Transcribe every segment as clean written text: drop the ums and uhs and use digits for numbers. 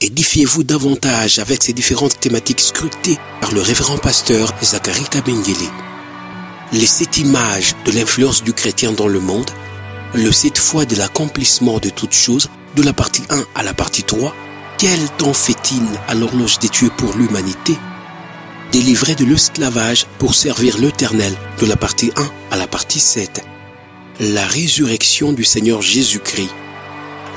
Édifiez-vous davantage avec ces différentes thématiques scrutées par le révérend pasteur Zacharie Kabengele. Les 7 images de l'influence du chrétien dans le monde, le 7 fois de l'accomplissement de toutes choses, de la partie 1 à la partie 3, quel temps fait-il à l'horloge des tués pour l'humanité? Délivré de l'esclavage pour servir l'Éternel, de la partie 1 à la partie 7. La résurrection du Seigneur Jésus-Christ.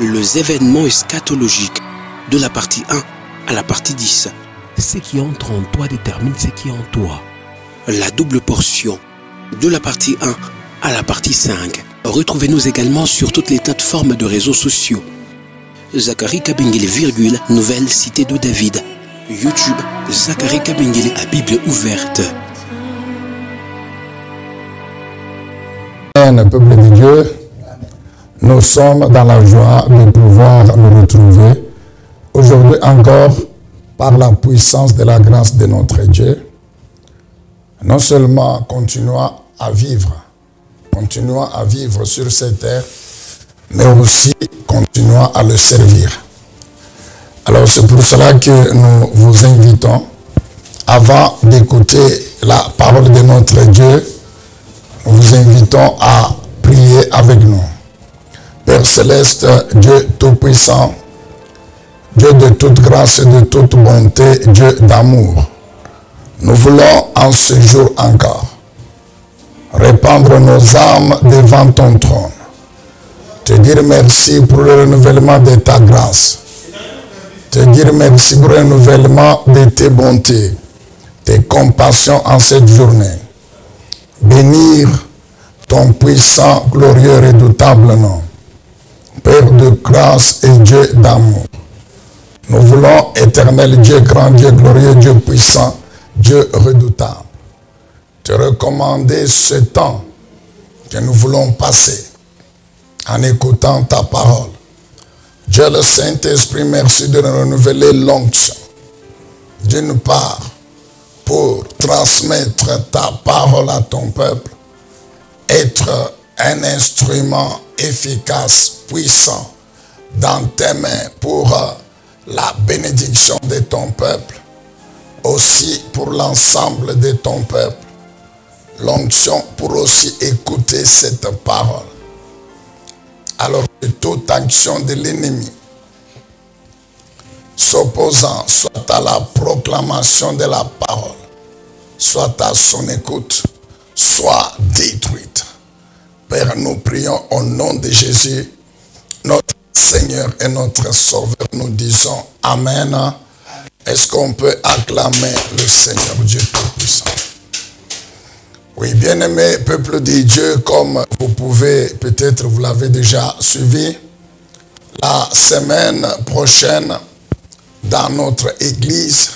Les événements eschatologiques, de la partie 1 à la partie 10. Ce qui entre en toi détermine ce qui est en toi. La double portion, de la partie 1 à la partie 5. Retrouvez-nous également sur toutes les plateformes de réseaux sociaux. Zacharie Kabengele, Nouvelle Cité de David. YouTube, Zacharie Kabengele à Bible ouverte. Peuple de Dieu, nous sommes dans la joie de pouvoir nous retrouver aujourd'hui encore par la puissance de la grâce de notre Dieu. Non seulement continuons à vivre sur cette terre, mais aussi continuons à le servir. Alors c'est pour cela que nous vous invitons, avant d'écouter la parole de notre Dieu, nous vous invitons à prier avec nous. Père Céleste, Dieu Tout-Puissant, Dieu de toute grâce et de toute bonté, Dieu d'amour, nous voulons en ce jour encore répandre nos âmes devant ton trône, te dire merci pour le renouvellement de ta grâce, te dire merci pour le renouvellement de tes bontés, tes compassions en cette journée. Bénir ton puissant, glorieux, redoutable nom, Père de grâce et Dieu d'amour. Nous voulons, éternel Dieu, grand Dieu, glorieux, Dieu puissant, Dieu redoutable, te recommander ce temps que nous voulons passer en écoutant ta parole. Dieu le Saint-Esprit, merci de nous renouveler l'onction. D'une part, pour transmettre ta parole à ton peuple, être un instrument efficace, puissant, dans tes mains pour la bénédiction de ton peuple, aussi pour l'ensemble de ton peuple, l'onction pour aussi écouter cette parole. Alors que toute action de l'ennemi s'opposant soit à la proclamation de la parole, soit à son écoute, soit détruite. Père, nous prions au nom de Jésus, notre Seigneur et notre Sauveur. Nous disons Amen. Est-ce qu'on peut acclamer le Seigneur Dieu Tout-Puissant? Oui, bien-aimé peuple de Dieu, comme vous pouvez, peut-être vous l'avez déjà suivi, la semaine prochaine, dans notre église,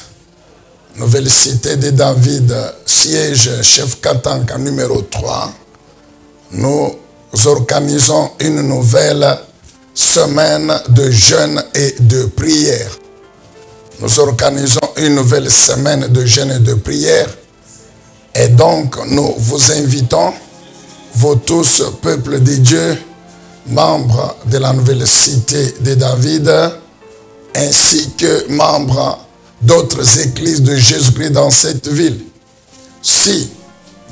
Nouvelle Cité de David, siège chef Katanka numéro 3, nous organisons une nouvelle semaine de jeûne et de prière. Nous organisons une nouvelle semaine de jeûne et de prière. Et donc, nous vous invitons, vous tous, peuple de Dieu, membres de la Nouvelle Cité de David, ainsi que membres d'autres églises de Jésus-Christ dans cette ville. Si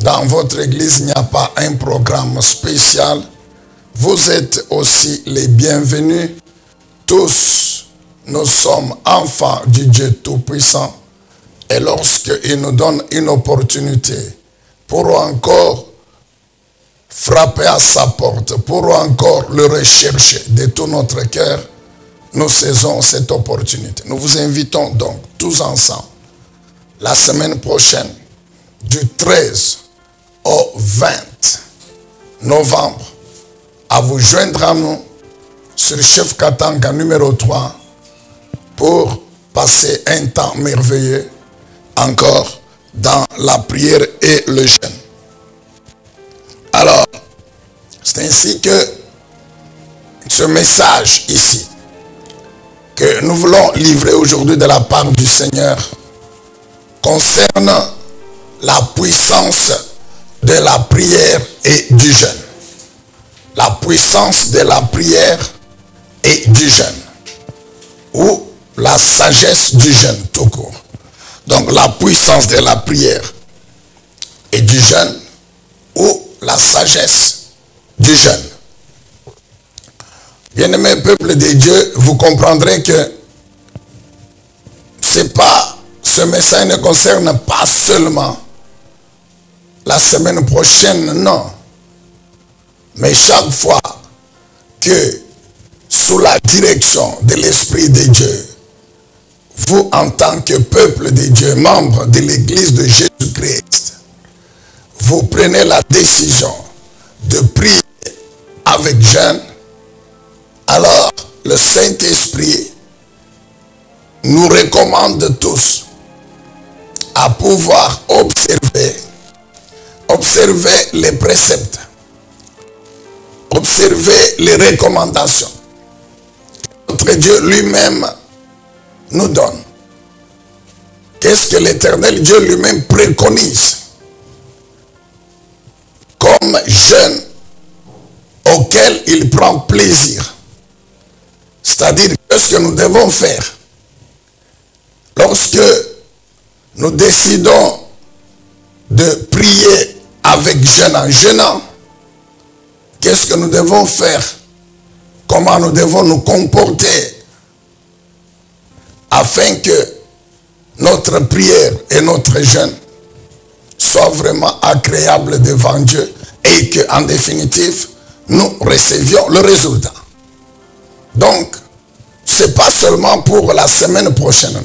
dans votre église il n'y a pas un programme spécial, vous êtes aussi les bienvenus. Tous, nous sommes enfants du Dieu Tout-Puissant. Et lorsqu'il nous donne une opportunité pour encore frapper à sa porte, pour encore le rechercher de tout notre cœur, nous saisissons cette opportunité. Nous vous invitons donc tous ensemble, la semaine prochaine, du 13 au 20 novembre, à vous joindre à nous sur Chef Katanga numéro 3 pour passer un temps merveilleux encore dans la prière et le jeûne. Alors, c'est ainsi que ce message ici, que nous voulons livrer aujourd'hui de la part du Seigneur, concerne la puissance de la prière et du jeûne. La puissance de la prière et du jeûne. Ou la sagesse du jeûne tout court. Donc la puissance de la prière et du jeûne ou la sagesse du jeûne. Bien-aimés peuple de Dieu, vous comprendrez que ce message ne concerne pas seulement la semaine prochaine, non. Mais chaque fois que, sous la direction de l'Esprit de Dieu, vous, en tant que peuple de Dieu, membre de l'Église de Jésus-Christ, vous prenez la décision de prier avec jeûne, alors le Saint-Esprit nous recommande tous à pouvoir observer les préceptes, observer les recommandations que notre Dieu lui-même nous donne. Qu'est-ce que l'Éternel Dieu lui-même préconise comme jeûne auquel il prend plaisir? C'est-à-dire, qu'est-ce que nous devons faire lorsque nous décidons de prier avec jeûne en jeûnant? Qu'est-ce que nous devons faire? Comment nous devons nous comporter afin que notre prière et notre jeûne soient vraiment agréables devant Dieu et qu'en définitive, nous recevions le résultat. Donc, ce n'est pas seulement pour la semaine prochaine,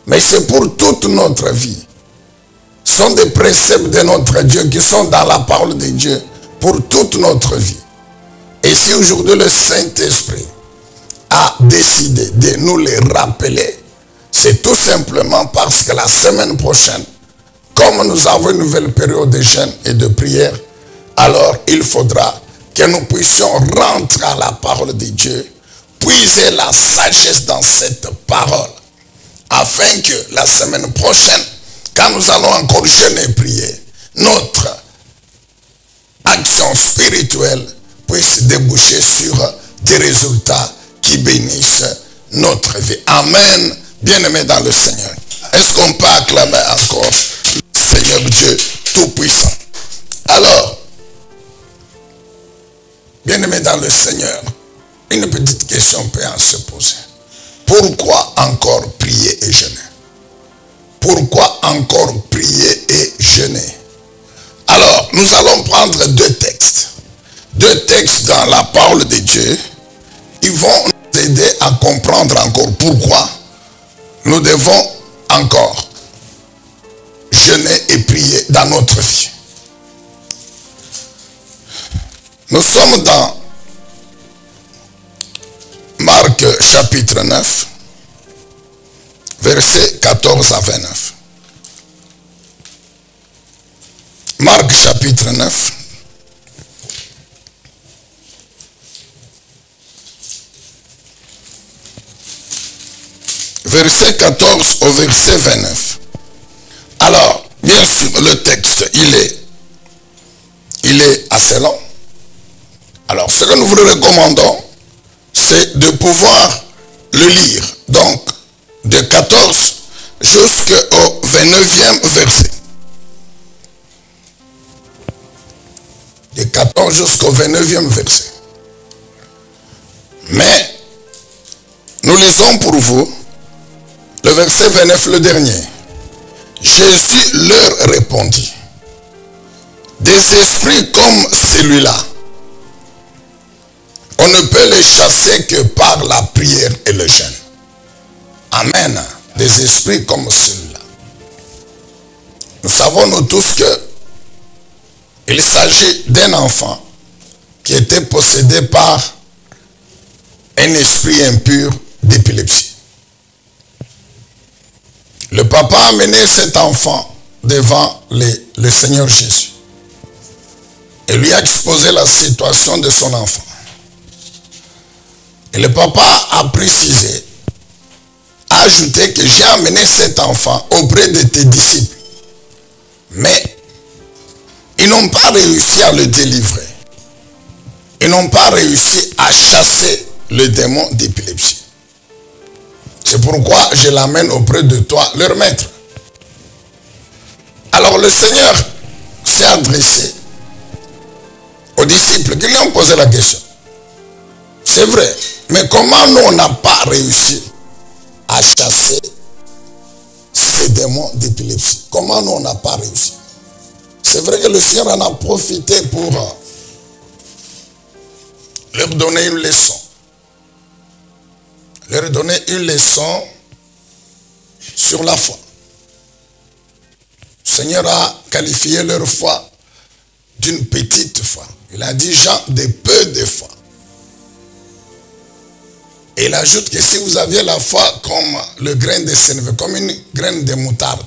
mais c'est pour toute notre vie. Ce sont des préceptes de notre Dieu qui sont dans la parole de Dieu pour toute notre vie. Et si aujourd'hui le Saint-Esprit a décidé de nous les rappeler, c'est tout simplement parce que la semaine prochaine, comme nous avons une nouvelle période de jeûne et de prière, alors il faudra que nous puissions rentrer à la parole de Dieu, puiser la sagesse dans cette parole, afin que la semaine prochaine, quand nous allons encore jeûner et prier, notre action spirituelle puisse déboucher sur des résultats qui bénissent notre vie. Amen. Bien-aimés dans le Seigneur. Est-ce qu'on peut acclamer encore le Seigneur Dieu Tout-Puissant? Alors, bien-aimés dans le Seigneur, une petite question peut en se poser. Pourquoi encore prier et jeûner? Pourquoi encore prier et jeûner? Alors, nous allons prendre deux textes. Deux textes dans la parole de Dieu. Ils vont nous aider à comprendre encore pourquoi nous devons encore jeûner et prier dans notre vie. Nous sommes dans Marc chapitre 9, versets 14 à 29. Marc chapitre 9, verset 14 au verset 29. Alors, bien sûr, le texte, il est assez long. Alors, ce que nous vous recommandons, c'est de pouvoir le lire. Donc, de 14 jusqu'au 29e verset. De 14 jusqu'au 29e verset. Mais, nous lisons pour vous le verset 29, le dernier. Jésus leur répondit: des esprits comme celui-là, on ne peut les chasser que par la prière et le jeûne. Amen. Des esprits comme celui-là. Nous savons nous tous que il s'agit d'un enfant qui était possédé par un esprit impur d'épilepsie. Le papa a amené cet enfant devant le Seigneur Jésus et lui a exposé la situation de son enfant. Et le papa a précisé, a ajouté que j'ai amené cet enfant auprès de tes disciples. Mais ils n'ont pas réussi à le délivrer. Ils n'ont pas réussi à chasser le démon d'épilepsie. C'est pourquoi je l'amène auprès de toi, leur maître. Alors le Seigneur s'est adressé aux disciples qui lui ont posé la question. C'est vrai, mais comment nous on n'a pas réussi à chasser ces démons d'épilepsie? Comment nous on n'a pas réussi? C'est vrai que le Seigneur en a profité pour leur donner une leçon. Leur donner une leçon sur la foi. Le Seigneur a qualifié leur foi d'une petite foi. Il a dit, gens de peu de foi. Et il ajoute que si vous aviez la foi comme le grain de sénévé, comme une graine de moutarde,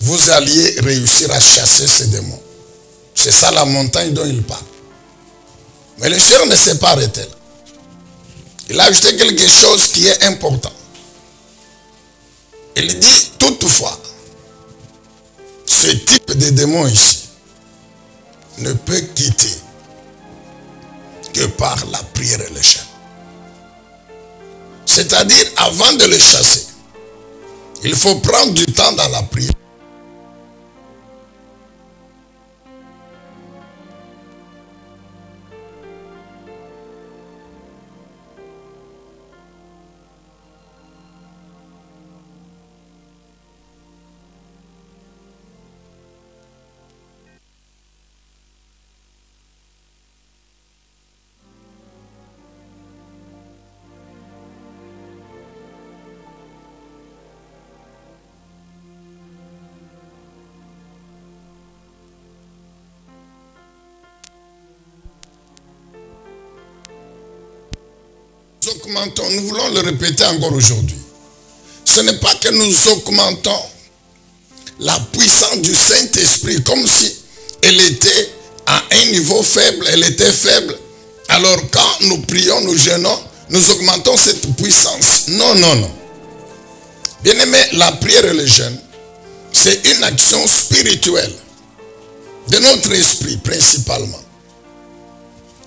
vous alliez réussir à chasser ces démons. C'est ça la montagne dont il parle. Mais le Seigneur ne s'est pas arrêté là. Il a ajouté quelque chose qui est important. Il dit, toutefois, ce type de démon ici ne peut quitter que par la prière et le jeûne. C'est-à-dire, avant de le chasser, il faut prendre du temps dans la prière. Nous voulons le répéter encore aujourd'hui. Ce n'est pas que nous augmentons la puissance du Saint-Esprit comme si elle était à un niveau faible, elle était faible. Alors quand nous prions, nous jeûnons, nous augmentons cette puissance. Non, non, non. Bien-aimé, la prière et le jeûne, c'est une action spirituelle de notre esprit principalement,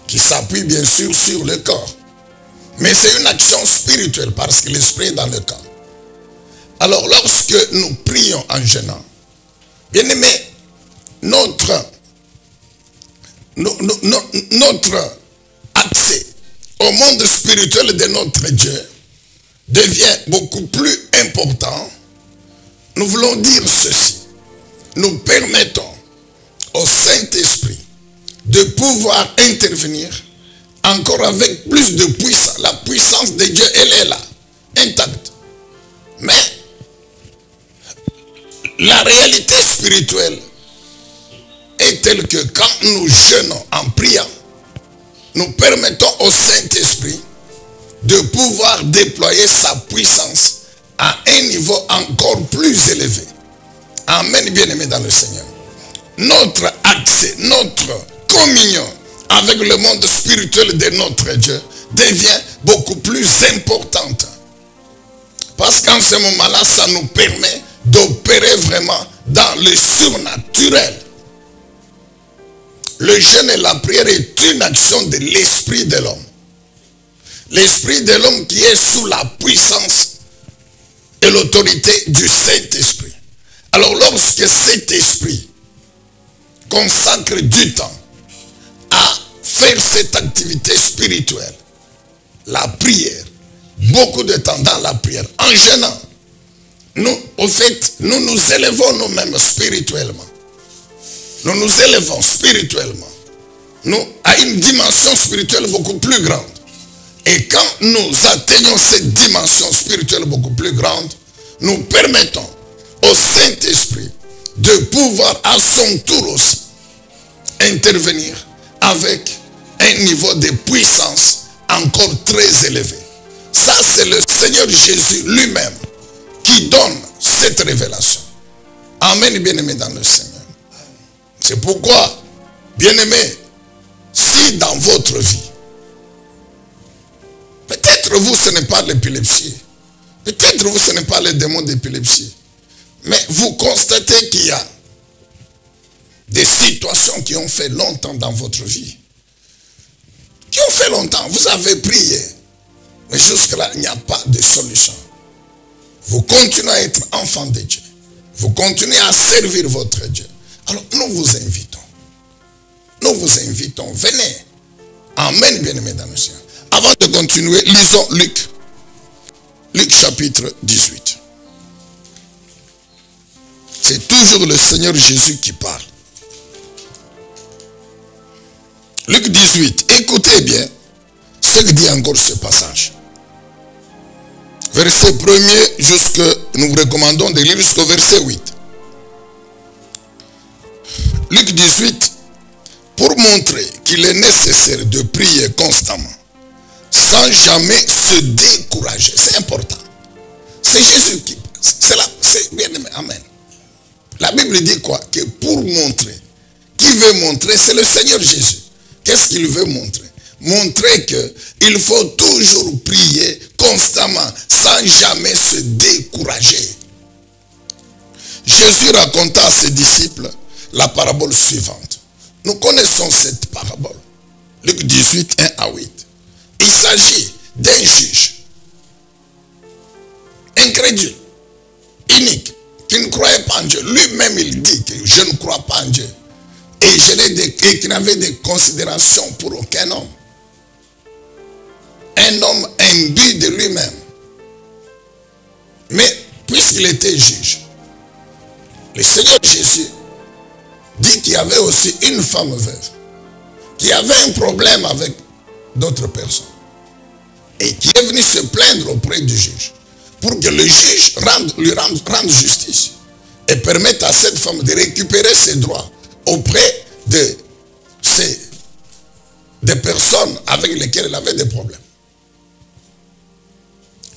qui s'appuie bien sûr sur le corps. Mais c'est une action spirituelle parce que l'esprit est dans le corps. Alors lorsque nous prions en jeûnant, bien aimé, notre accès au monde spirituel de notre Dieu devient beaucoup plus important. Nous voulons dire ceci. Nous permettons au Saint-Esprit de pouvoir intervenir encore avec plus de puissance. La puissance de Dieu, elle est là, intacte. Mais la réalité spirituelle est telle que quand nous jeûnons en priant, nous permettons au Saint-Esprit de pouvoir déployer sa puissance à un niveau encore plus élevé. Amen, bien-aimés dans le Seigneur. Notre accès, notre communion avec le monde spirituel de notre Dieu devient beaucoup plus importante. Parce qu'en ce moment-là, ça nous permet d'opérer vraiment dans le surnaturel. Le jeûne et la prière est une action de l'esprit de l'homme. L'esprit de l'homme qui est sous la puissance et l'autorité du Saint-Esprit. Alors lorsque cet esprit consacre du temps à faire cette activité spirituelle, la prière, beaucoup de temps dans la prière, en jeûnant, nous, au fait, nous nous élevons nous-mêmes spirituellement. Nous nous élevons spirituellement. Nous, à une dimension spirituelle beaucoup plus grande. Et quand nous atteignons cette dimension spirituelle beaucoup plus grande, nous permettons au Saint-Esprit de pouvoir à son tour aussi intervenir avec un niveau de puissance encore très élevé. Ça, c'est le Seigneur Jésus lui-même qui donne cette révélation. Amen, bien-aimés dans le Seigneur. C'est pourquoi, bien-aimés, si dans votre vie, peut-être vous, ce n'est pas l'épilepsie, peut-être vous, ce n'est pas le démon d'épilepsie, mais vous constatez qu'il y a des situations qui ont fait longtemps dans votre vie. Qui ont fait longtemps. Vous avez prié. Mais jusque-là, il n'y a pas de solution. Vous continuez à être enfant de Dieu. Vous continuez à servir votre Dieu. Alors, nous vous invitons. Nous vous invitons. Venez. Amen, bien-aimés dans le Seigneur. Avant de continuer, lisons Luc. Luc chapitre 18. C'est toujours le Seigneur Jésus qui parle. Luc 18. Écoutez bien ce que dit encore ce passage. Verset 1er, nous vous recommandons de lire jusqu'au verset 8. Luc 18, pour montrer qu'il est nécessaire de prier constamment, sans jamais se décourager. C'est important. C'est Jésus qui parle. C'est bien aimé. Amen. La Bible dit quoi? Que pour montrer. Qui veut montrer? C'est le Seigneur Jésus. Qu'est-ce qu'il veut montrer? Montrer qu'il faut toujours prier constamment, sans jamais se décourager. Jésus raconta à ses disciples la parabole suivante. Nous connaissons cette parabole. Luc 18, 1 à 8. Il s'agit d'un juge incrédule, inique, qui ne croyait pas en Dieu. Lui-même, il dit que je ne crois pas en Dieu. Et qui n'avait de considération pour aucun homme. Un homme imbu de lui-même. Mais puisqu'il était juge, le Seigneur Jésus dit qu'il y avait aussi une femme veuve qui avait un problème avec d'autres personnes et qui est venue se plaindre auprès du juge pour que le juge lui rende justice et permette à cette femme de récupérer ses droits auprès des personnes avec lesquelles elle avait des problèmes.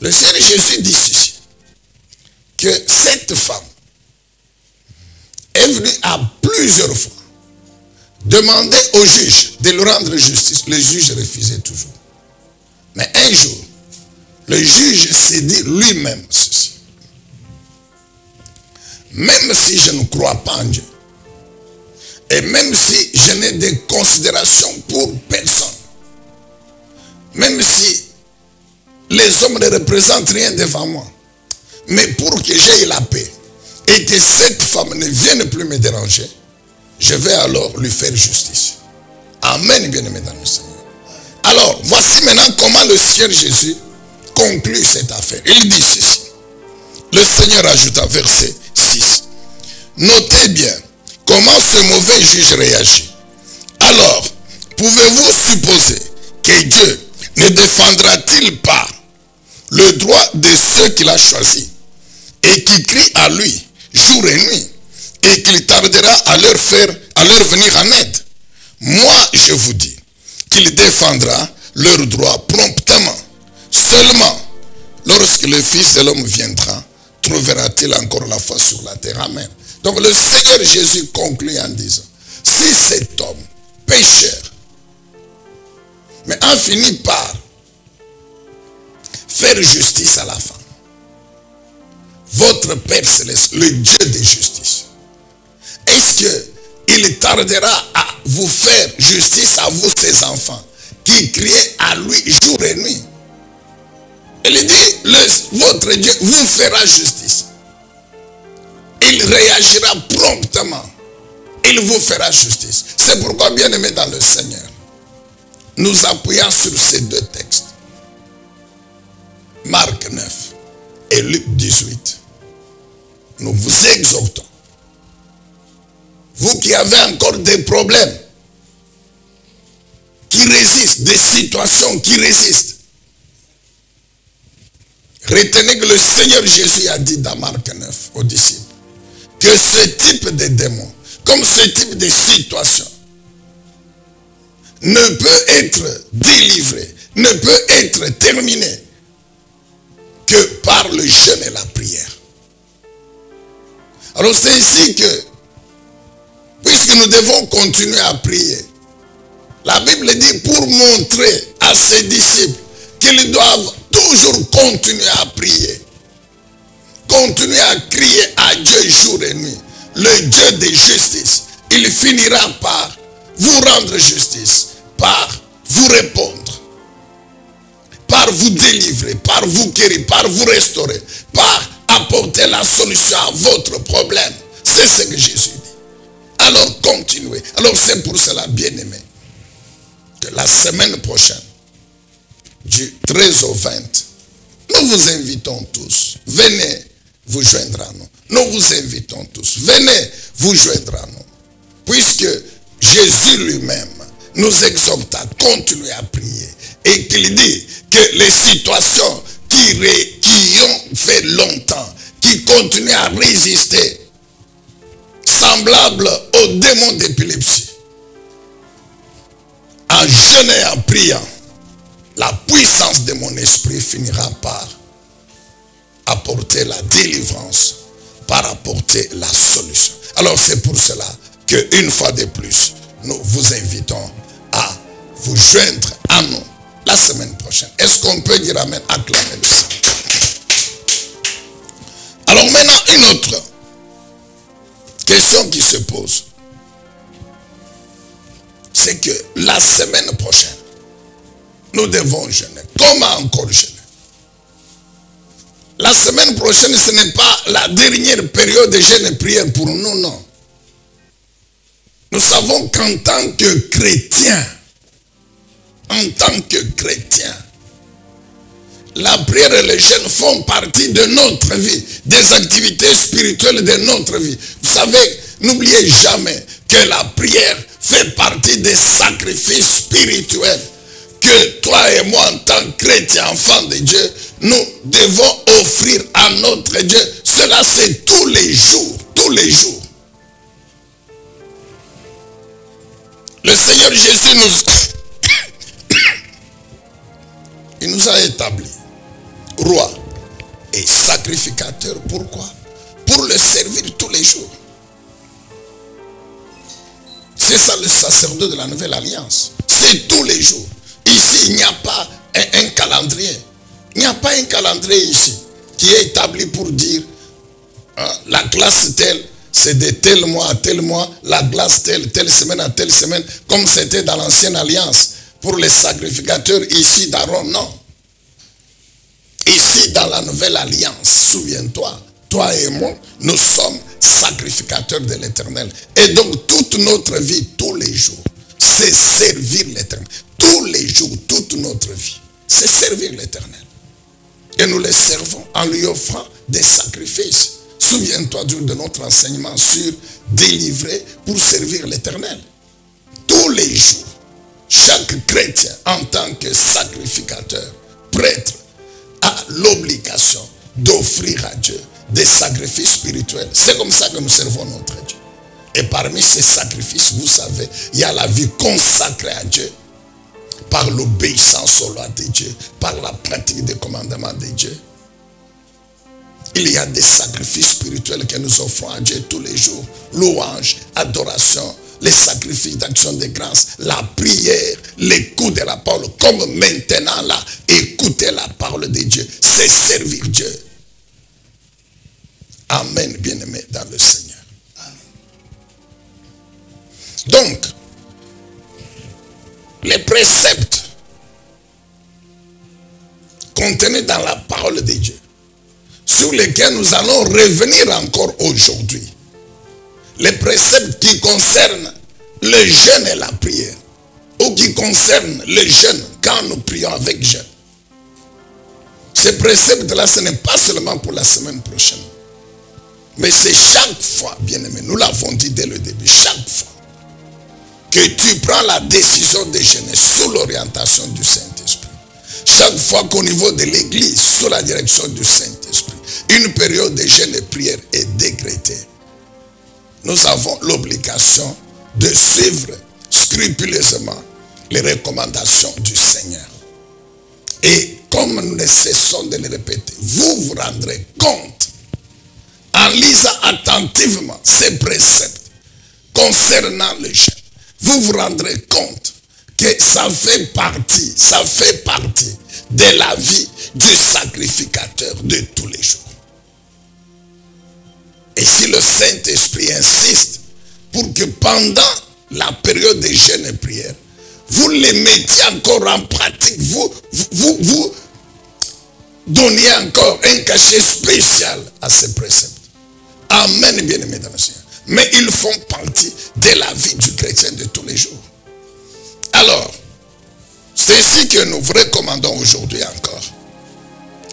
Le Seigneur Jésus dit ceci, que cette femme est venue à plusieurs fois demander au juge de lui rendre justice. Le juge refusait toujours. Mais un jour, le juge s'est dit lui-même ceci. Même si je ne crois pas en Dieu, et même si je n'ai de considération pour personne, même si les hommes ne représentent rien devant moi, mais pour que j'aie la paix et que cette femme ne vienne plus me déranger, je vais alors lui faire justice. Amen, bien-aimé dans le Seigneur. Alors, voici maintenant comment le Seigneur Jésus conclut cette affaire. Il dit ceci. Le Seigneur ajouta, verset 6. Notez bien comment ce mauvais juge réagit. Alors, pouvez-vous supposer que Dieu ne défendra-t-il pas le droit de ceux qu'il a choisis et qui crient à lui jour et nuit et qu'il tardera à leur venir en aide? Moi, je vous dis qu'il défendra leurs droits promptement. Seulement, lorsque le Fils de l'homme viendra, trouvera-t-il encore la foi sur la terre? Amen. Donc le Seigneur Jésus conclut en disant, si cet homme pécheur, mais a fini par faire justice à la femme, votre Père Céleste, le Dieu de justice, est-ce qu'il tardera à vous faire justice à vous, ses enfants, qui criaient à lui jour et nuit? Il dit, votre Dieu vous fera justice. Il réagira promptement. Il vous fera justice. C'est pourquoi, bien-aimés dans le Seigneur, nous appuyons sur ces deux textes. Marc 9 et Luc 18. Nous vous exhortons. Vous qui avez encore des problèmes, qui résistent, des situations qui résistent, retenez que le Seigneur Jésus a dit dans Marc 9 aux disciples que ce type de démons, comme ce type de situation, ne peut être délivré, ne peut être terminé que par le jeûne et la prière. Alors c'est ici que, puisque nous devons continuer à prier, la Bible dit pour montrer à ses disciples qu'ils doivent toujours continuer à prier, continuer à crier à Dieu jour et nuit, le Dieu de justice. Il finira par vous rendre justice, par vous répondre, par vous délivrer, par vous guérir, par vous restaurer, par apporter la solution à votre problème. C'est ce que Jésus dit. Alors continuez. Alors c'est pour cela, bien-aimés, que la semaine prochaine, du 13 au 20, nous vous invitons tous. Venez vous joindre à nous. Nous vous invitons tous. Venez vous joindre à nous. Puisque Jésus lui-même nous exhorte à continuer à prier. Et qu'il dit que les situations qui ont fait longtemps, qui continuent à résister, semblables aux démons d'épilepsie, en jeûnant et en priant, la puissance de mon esprit finira par apporter la délivrance, par apporter la solution. Alors c'est pour cela qu'une fois de plus, nous vous invitons à vous joindre à nous la semaine prochaine. Est-ce qu'on peut dire amen, acclamer le Seigneur? Alors maintenant, une autre question qui se pose, c'est que la semaine prochaine, nous devons jeûner. Comment encore jeûner? La semaine prochaine, ce n'est pas la dernière période de jeûne et prière pour nous, non. Nous savons qu'en tant que chrétiens, la prière et le jeûne font partie de notre vie, des activités spirituelles de notre vie. Vous savez, n'oubliez jamais que la prière fait partie des sacrifices spirituels que toi et moi, en tant que chrétiens, enfants de Dieu, nous devons offrir à notre Dieu. Cela, c'est tous les jours, tous les jours. Le Seigneur Jésus il nous a établis roi et sacrificateur. Pourquoi? Pour le servir tous les jours. C'est ça le sacerdoce de la nouvelle alliance. C'est tous les jours. Ici, il n'y a pas un calendrier. Il n'y a pas un calendrier ici qui est établi pour dire la classe telle, c'est de tel mois à tel mois, la classe telle semaine à telle semaine, comme c'était dans l'ancienne alliance. Pour les sacrificateurs ici d'Aaron, non. Ici dans la nouvelle alliance, souviens-toi, toi et moi, nous sommes sacrificateurs de l'Éternel. Et donc toute notre vie, tous les jours, c'est servir l'Éternel. Tous les jours, toute notre vie, c'est servir l'Éternel. Et nous les servons en lui offrant des sacrifices. Souviens-toi de notre enseignement sur délivrer pour servir l'Éternel. Tous les jours, chaque chrétien en tant que sacrificateur, prêtre, a l'obligation d'offrir à Dieu des sacrifices spirituels. C'est comme ça que nous servons notre Dieu. Et parmi ces sacrifices, vous savez, il y a la vie consacrée à Dieu par l'obéissance aux lois de Dieu, par la pratique des commandements de Dieu. Il y a des sacrifices spirituels que nous offrons à Dieu tous les jours. Louange, adoration, les sacrifices d'action de grâce, la prière, l'écoute de la parole. Comme maintenant là, écouter la parole de Dieu, c'est servir Dieu. Amen, bien-aimés dans le Seigneur. Amen. Donc, les préceptes contenus dans la parole de Dieu, sur lesquels nous allons revenir encore aujourd'hui. Les préceptes qui concernent le jeûne et la prière, ou qui concernent le jeûne quand nous prions avec jeûne. Ces préceptes-là, ce n'est pas seulement pour la semaine prochaine, mais c'est chaque fois, bien-aimé, nous l'avons dit dès le début, chaque fois que tu prends la décision de jeûner sous l'orientation du Saint-Esprit, chaque fois qu'au niveau de l'Église, sous la direction du Saint-Esprit, une période de jeûne et prière est décrétée, nous avons l'obligation de suivre scrupuleusement les recommandations du Seigneur. Et comme nous ne cessons de le répéter, vous vous rendrez compte, en lisant attentivement ces préceptes concernant le jeûne, vous vous rendrez compte que ça fait partie de la vie du sacrificateur de tous les jours. Et si le Saint-Esprit insiste pour que pendant la période de jeûne et prière, vous les mettiez encore en pratique, vous donniez encore un cachet spécial à ces préceptes. Amen, bien-aimés dans le Seigneur. Mais ils font partie de la vie du chrétien de tous les jours. Alors, c'est ici que nous vous recommandons aujourd'hui encore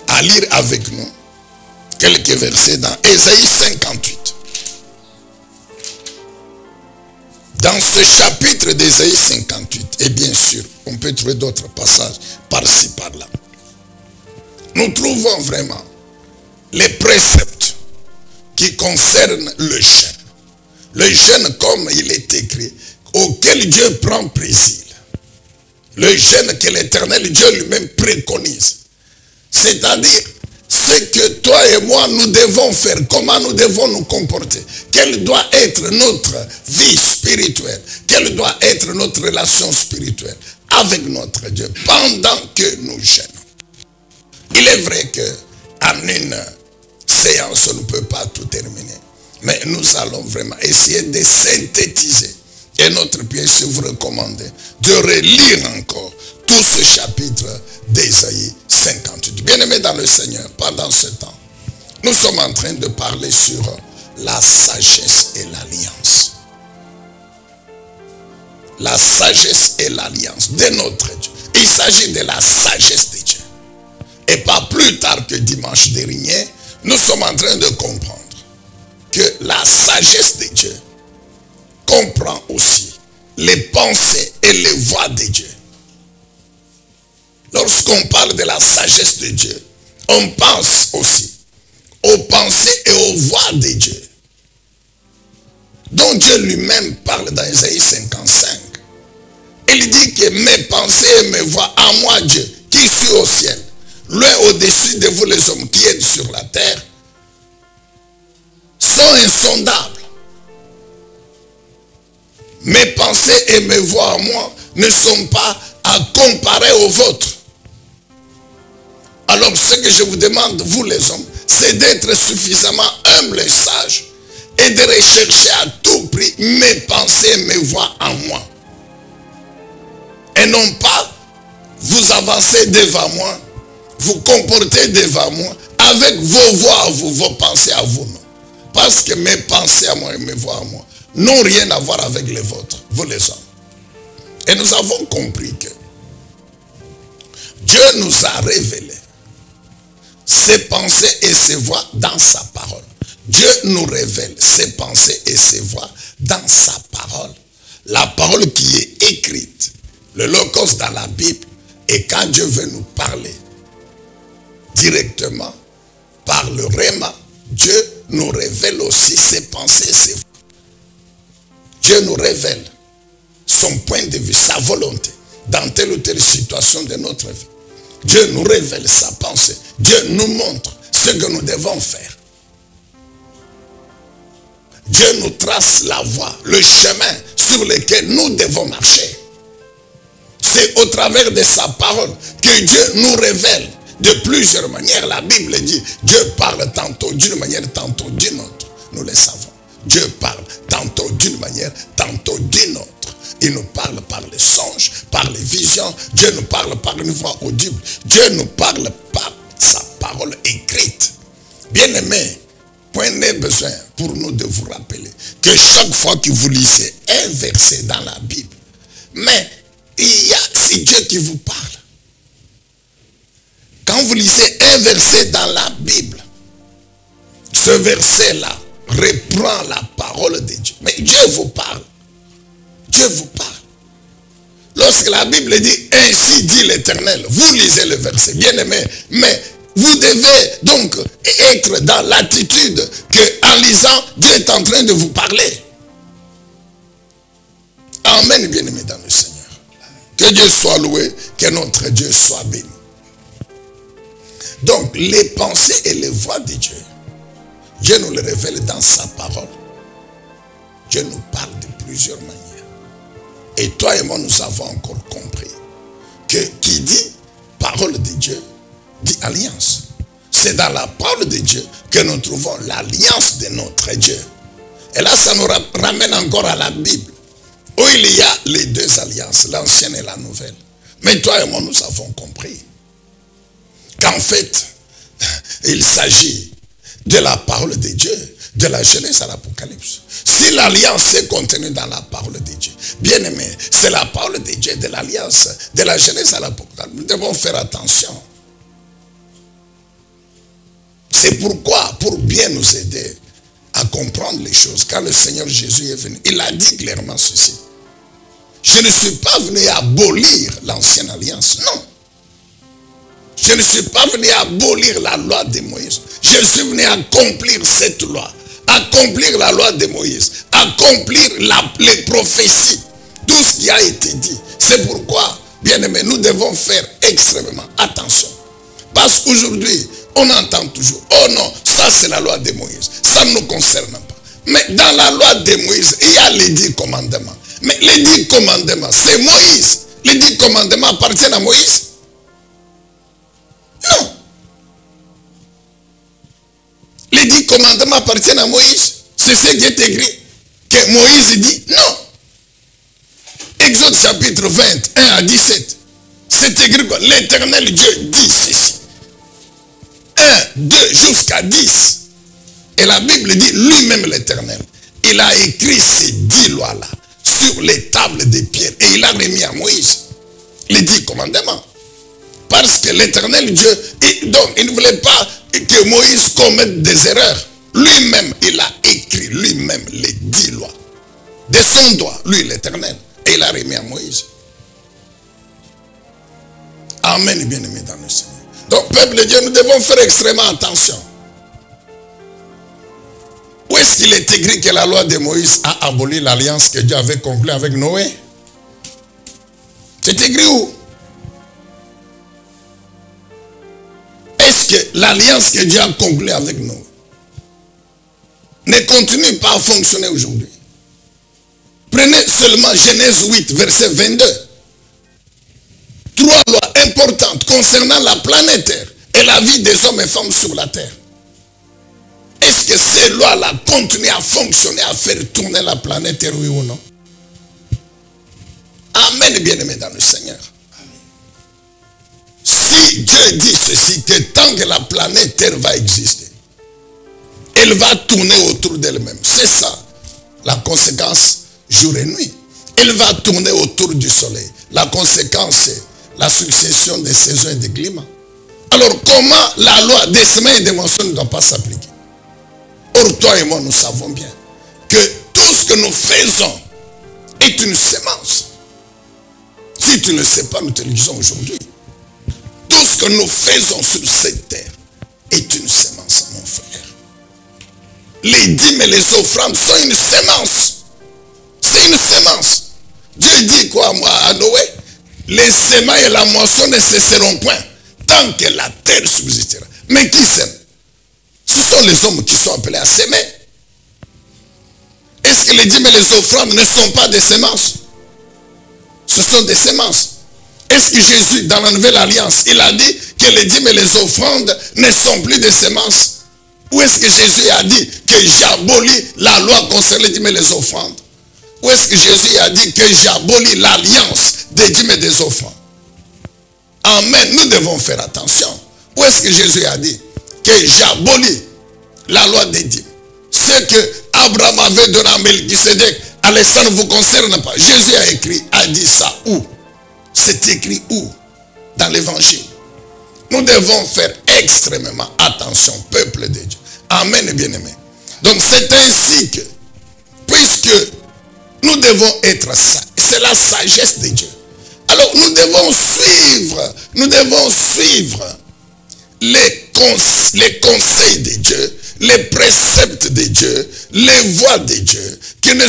à lire avec nous quelques versets dans Ésaïe 58. Dans ce chapitre d'Ésaïe 58, et bien sûr, on peut trouver d'autres passages par-ci, par-là. Nous trouvons vraiment les préceptes qui concernent le jeûne. Le jeûne, comme il est écrit, auquel Dieu prend plaisir. Le jeûne que l'Éternel Dieu lui-même préconise. C'est-à-dire, ce que toi et moi nous devons faire, comment nous devons nous comporter, quelle doit être notre vie spirituelle, quelle doit être notre relation spirituelle avec notre Dieu pendant que nous jeûnons. Il est vrai qu'en une séance, on ne peut pas tout terminer, mais nous allons vraiment essayer de synthétiser. Et notre pièce, je vous recommande de relire encore tout ce chapitre d'Ésaïe 58. Bien-aimés dans le Seigneur, pendant ce temps, nous sommes en train de parler sur la sagesse et l'alliance. La sagesse et l'alliance de notre Dieu. Il s'agit de la sagesse de Dieu. Et pas plus tard que dimanche dernier, nous sommes en train de comprendre que la sagesse de Dieu comprend aussi les pensées et les voies de Dieu. Lorsqu'on parle de la sagesse de Dieu, on pense aussi aux pensées et aux voies de Dieu, dont Dieu lui-même parle dans Ésaïe 55. Il dit que mes pensées et mes voies à moi, Dieu, qui suis au ciel, loin au-dessus de vous les hommes qui êtes sur la terre, sont insondables. Mes pensées et mes voies à moi ne sont pas à comparer aux vôtres. Alors ce que je vous demande, vous les hommes, c'est d'être suffisamment humble et sage et de rechercher à tout prix mes pensées et mes voies en moi. Et non pas vous avancer devant moi, vous comporter devant moi avec vos voies à vous, vos pensées à vous. Non. Parce que mes pensées à moi et mes voies à moi n'ont rien à voir avec les vôtres, vous les hommes. Et nous avons compris que Dieu nous a révélé ses pensées et ses voies dans sa parole. Dieu nous révèle ses pensées et ses voies dans sa parole. La parole qui est écrite, le logos dans la Bible, et quand Dieu veut nous parler directement par le réma, Dieu nous révèle aussi ses pensées et ses voies. Dieu nous révèle son point de vue, sa volonté dans telle ou telle situation de notre vie. Dieu nous révèle sa pensée. Dieu nous montre ce que nous devons faire. Dieu nous trace la voie, le chemin sur lequel nous devons marcher. C'est au travers de sa parole que Dieu nous révèle de plusieurs manières. La Bible dit, Dieu parle tantôt d'une manière, tantôt d'une autre. Nous le savons. Dieu parle tantôt d'une manière, tantôt d'une autre. Il nous parle par les songes, par les visions. Dieu nous parle par une voix audible. Dieu nous parle par sa parole écrite. Bien-aimés, point n'est besoin pour nous de vous rappeler que chaque fois que vous lisez un verset dans la Bible, mais c'est Dieu qui vous parle. Quand vous lisez un verset dans la Bible, ce verset-là reprend la parole de Dieu. Mais Dieu vous parle. Dieu vous parle. Lorsque la Bible dit « Ainsi dit l'Éternel », vous lisez le verset, bien aimé, mais vous devez donc être dans l'attitude qu'en lisant, Dieu est en train de vous parler. Amen, bien aimé dans le Seigneur. Que Dieu soit loué, que notre Dieu soit béni. Donc, les pensées et les voies de Dieu, Dieu nous les révèle dans sa parole. Dieu nous parle de plusieurs manières. Et toi et moi, nous avons encore compris que qui dit parole de Dieu, dit alliance. C'est dans la parole de Dieu que nous trouvons l'alliance de notre Dieu. Et là, ça nous ramène encore à la Bible. où il y a les deux alliances, l'ancienne et la nouvelle. Mais toi et moi, nous avons compris qu'en fait, il s'agit de la parole de Dieu, de la Genèse à l'Apocalypse. Si l'alliance est contenue dans la parole de Dieu, bien aimé, c'est la parole de Dieu, de l'alliance, de la Genèse à l'Apocalypse. Nous devons faire attention. C'est pourquoi, pour bien nous aider à comprendre les choses, quand le Seigneur Jésus est venu, il a dit clairement ceci. Je ne suis pas venu abolir l'ancienne alliance, non. Je ne suis pas venu abolir la loi de Moïse. Je suis venu accomplir cette loi. Accomplir la loi de Moïse. Accomplir les prophéties. Tout ce qui a été dit. C'est pourquoi, bien aimé, nous devons faire extrêmement attention. Parce qu'aujourd'hui, on entend toujours, oh non, ça c'est la loi de Moïse. Ça ne nous concerne pas. Mais dans la loi de Moïse, il y a les 10 commandements. Mais les 10 commandements, c'est Moïse. Les 10 commandements appartiennent à Moïse? Non. Les 10 commandements appartiennent à Moïse. C'est ce qui est écrit. Que Moïse dit non. Exode chapitre 21 à 17. C'est écrit quoi? L'Éternel Dieu dit ceci. 1, 2 jusqu'à 10. Et la Bible dit lui-même l'Éternel. Il a écrit ces 10 lois-là sur les tables de pierre. Et il a remis à Moïse les 10 commandements. Parce que l'Éternel Dieu, donc il ne voulait pas que Moïse commette des erreurs. Lui-même, il a écrit lui-même les 10 lois. De son doigt, lui l'Éternel. Et il a remis à Moïse. Amen, bien-aimé dans le Seigneur. Donc, peuple de Dieu, nous devons faire extrêmement attention. Où est-ce qu'il est écrit que la loi de Moïse a aboli l'alliance que Dieu avait conclue avec Noé? C'est écrit où? Est-ce que l'alliance que Dieu a conclue avec Noé ne continue pas à fonctionner aujourd'hui? Prenez seulement Genèse 8, verset 22. 3 lois importantes concernant la planète Terre et la vie des hommes et femmes sur la terre. Est-ce que ces lois-là continuent à fonctionner, à faire tourner la planète Terre, oui ou non? Amen, bien-aimé dans le Seigneur. Si Dieu dit ceci, que tant que la planète Terre va exister, elle va tourner autour d'elle-même. C'est ça, la conséquence jour et nuit. Elle va tourner autour du soleil. La conséquence, c'est la succession des saisons et des climats. Alors, comment la loi des semaines et des moissons ne doit pas s'appliquer? Or, toi et moi, nous savons bien que tout ce que nous faisons est une sémence. Si tu ne le sais pas, nous te le disons aujourd'hui. Tout ce que nous faisons sur cette terre est une sémence, mon frère. Les dîmes et les offrandes sont une sémence. C'est une sémence. Dieu dit quoi à Noé? Les séments et la moisson ne cesseront point tant que la terre subsistera. Mais qui sème? Ce sont les hommes qui sont appelés à s'aimer. Est-ce que les dîmes et les offrandes ne sont pas des semences? Ce sont des semences. Est-ce que Jésus, dans la nouvelle alliance, il a dit que les dîmes et les offrandes ne sont plus des semences? Ou est-ce que Jésus a dit que j'abolis la loi concernant les dîmes et les offrandes? Ou est-ce que Jésus a dit que j'abolis l'alliance des dîmes et des offrandes? Amen. Nous devons faire attention. Où est-ce que Jésus a dit que j'abolis la loi des dîmes? Ce que Abraham avait donné à Melchisédek, allez, ça ne vous concerne pas. Jésus a dit ça où? C'est écrit où? Dans l'évangile. Nous devons faire extrêmement attention, peuple de Dieu. Amen, bien-aimé. Donc c'est ainsi que, puisque nous devons être sages, c'est la sagesse de Dieu. Alors nous devons suivre les conseils de Dieu, les préceptes de Dieu, les voies de Dieu qui nous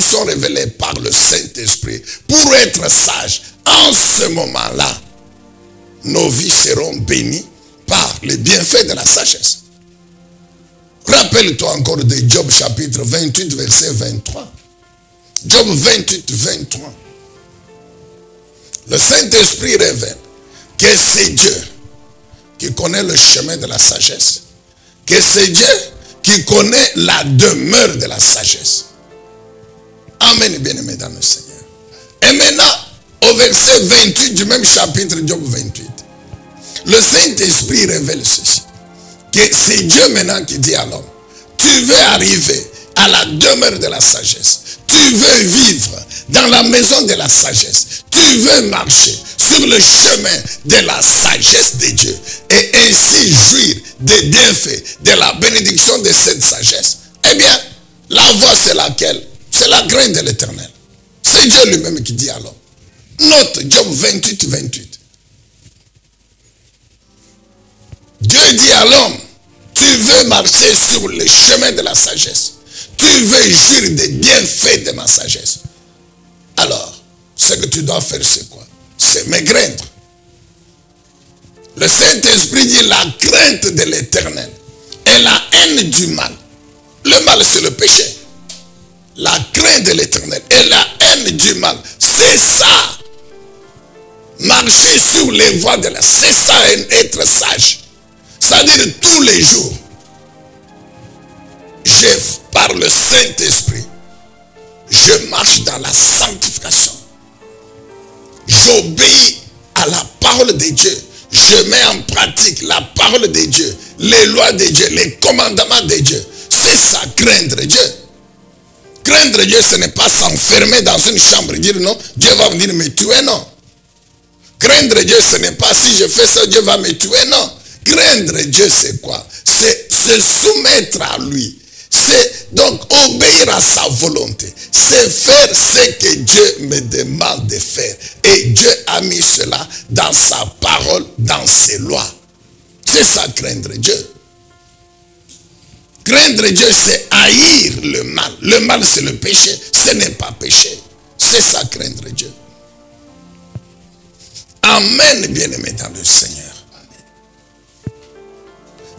sont révélées par le Saint-Esprit pour être sages. En ce moment-là, nos vies seront bénies par les bienfaits de la sagesse. Rappelle-toi encore de Job chapitre 28 verset 23. Job 28 23. Le Saint-Esprit révèle que c'est Dieu qui connaît le chemin de la sagesse, que c'est Dieu qui connaît la demeure de la sagesse. Amen, bien-aimé dans le Seigneur. Et maintenant, au verset 28 du même chapitre, Job 28, le Saint-Esprit révèle ceci. Que c'est Dieu maintenant qui dit à l'homme, tu veux arriver à la demeure de la sagesse. Tu veux vivre dans la maison de la sagesse. Tu veux marcher sur le chemin de la sagesse de Dieu. Et ainsi jouir des bienfaits, de la bénédiction de cette sagesse. Eh bien, la voie c'est laquelle? C'est la crainte de l'Éternel. C'est Dieu lui-même qui dit à l'homme. Note Job 28, 28. Dieu dit à l'homme, tu veux marcher sur le chemin de la sagesse. Tu veux jouir des bienfaits de ma sagesse. Alors, ce que tu dois faire, c'est quoi? C'est me craindre. Le Saint-Esprit dit la crainte de l'Éternel et la haine du mal. Le mal, c'est le péché. La crainte de l'Éternel et la haine du mal, c'est ça. Marcher sur les voies de la... C'est ça, être sage. C'est-à-dire tous les jours, par le Saint-Esprit, je marche dans la sanctification. J'obéis à la parole de Dieu. Je mets en pratique la parole de Dieu, les lois de Dieu, les commandements de Dieu. C'est ça, craindre Dieu. Craindre Dieu, ce n'est pas s'enfermer dans une chambre et dire non, Dieu va venir me tuer, non. Craindre Dieu, ce n'est pas si je fais ça, Dieu va me tuer, non. Craindre Dieu, c'est quoi? C'est se soumettre à lui. C'est donc obéir à sa volonté. C'est faire ce que Dieu me demande de faire. Et Dieu a mis cela dans sa parole, dans ses lois. C'est ça, craindre Dieu. Craindre Dieu, c'est haïr le mal. Le mal, c'est le péché. Ce n'est pas péché. C'est ça, craindre Dieu. Amen, bien-aimé dans le Seigneur.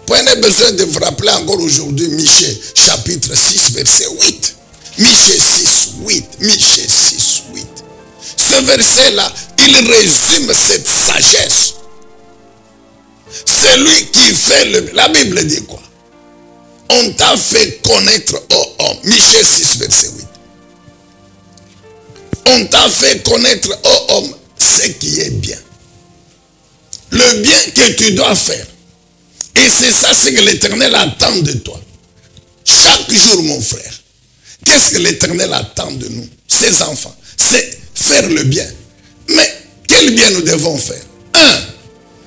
Prenez besoin de vous rappeler encore aujourd'hui Michée, chapitre 6, verset 8. Michée 6, 8. Michée 6, 8. Ce verset-là, il résume cette sagesse. C'est lui qui fait le... La Bible dit quoi? On t'a fait connaître, ô homme. Michée 6, verset 8. On t'a fait connaître, ô homme, ce qui est bien. Le bien que tu dois faire. Et c'est ça ce que l'Éternel attend de toi. Chaque jour, mon frère, qu'est-ce que l'Éternel attend de nous, ses enfants? C'est faire le bien. Mais quel bien nous devons faire? Un,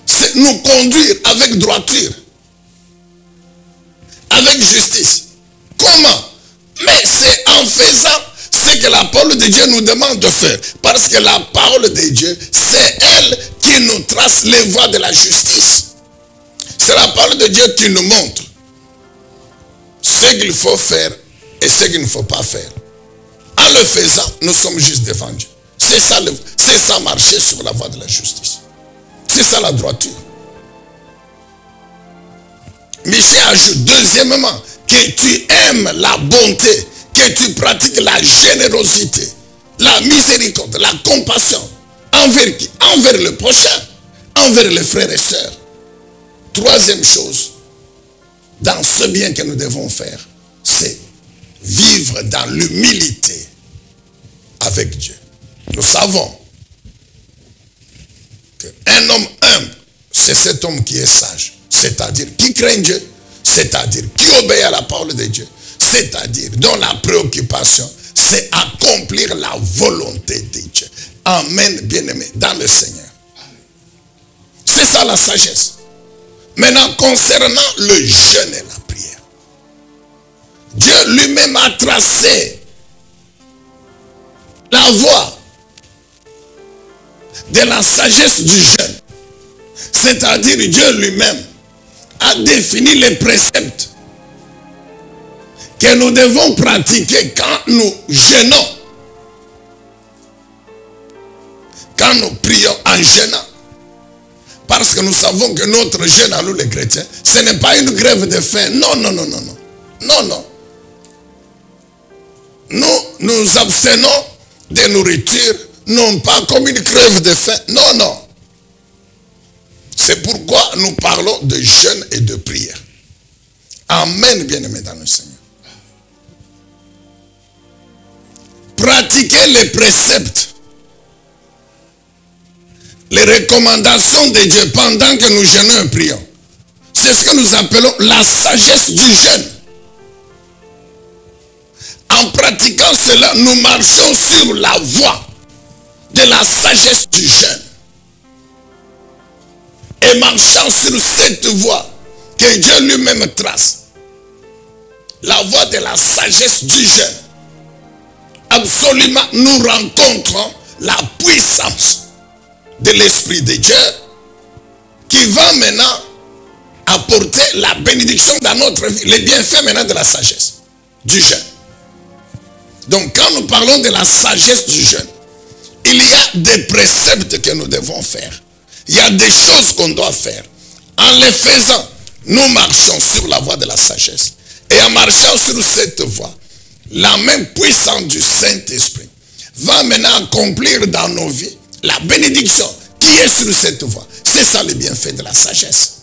c'est nous conduire avec droiture, avec justice. Comment? Mais c'est en faisant ce que la parole de Dieu nous demande de faire. Parce que la parole de Dieu, c'est elle qui nous trace les voies de la justice. C'est la parole de Dieu qui nous montre ce qu'il faut faire et ce qu'il ne faut pas faire. En le faisant, nous sommes juste devant Dieu. C'est ça marcher sur la voie de la justice. C'est ça la droiture. Michée ajoute deuxièmement que tu aimes la bonté, que tu pratiques la générosité, la miséricorde, la compassion. Envers qui? Envers le prochain, envers les frères et sœurs. Troisième chose, dans ce bien que nous devons faire, c'est vivre dans l'humilité avec Dieu. Nous savons qu'un homme humble, c'est cet homme qui est sage, c'est-à-dire qui craint Dieu, c'est-à-dire qui obéit à la parole de Dieu, c'est-à-dire dont la préoccupation, c'est accomplir la volonté de Dieu. Amen, bien-aimé, dans le Seigneur. C'est ça la sagesse. Maintenant, concernant le jeûne et la prière, Dieu lui-même a tracé la voie de la sagesse du jeûne. C'est-à-dire Dieu lui-même a défini les préceptes que nous devons pratiquer quand nous jeûnons, quand nous prions en jeûnant. Parce que nous savons que notre jeûne à nous les chrétiens, ce n'est pas une grève de faim. Non, non, non, non, non. Non, non. Nous nous abstenons de nourriture, non pas comme une grève de faim. Non, non. C'est pourquoi nous parlons de jeûne et de prière. Amen, bien-aimés dans le Seigneur. est les préceptes, les recommandations de Dieu pendant que nous jeûnons et prions. C'est ce que nous appelons la sagesse du jeûne. En pratiquant cela, nous marchons sur la voie de la sagesse du jeûne. Et marchant sur cette voie que Dieu lui-même trace, la voie de la sagesse du jeûne, absolument nous rencontrons la puissance de l'Esprit de Dieu qui va maintenant apporter la bénédiction dans notre vie, les bienfaits maintenant de la sagesse du jeûne. Donc quand nous parlons de la sagesse du jeûne, il y a des préceptes que nous devons faire. Il y a des choses qu'on doit faire. En les faisant, nous marchons sur la voie de la sagesse. Et en marchant sur cette voie, la main puissante du Saint-Esprit va maintenant accomplir dans nos vies la bénédiction qui est sur cette voie. C'est ça le bienfait de la sagesse.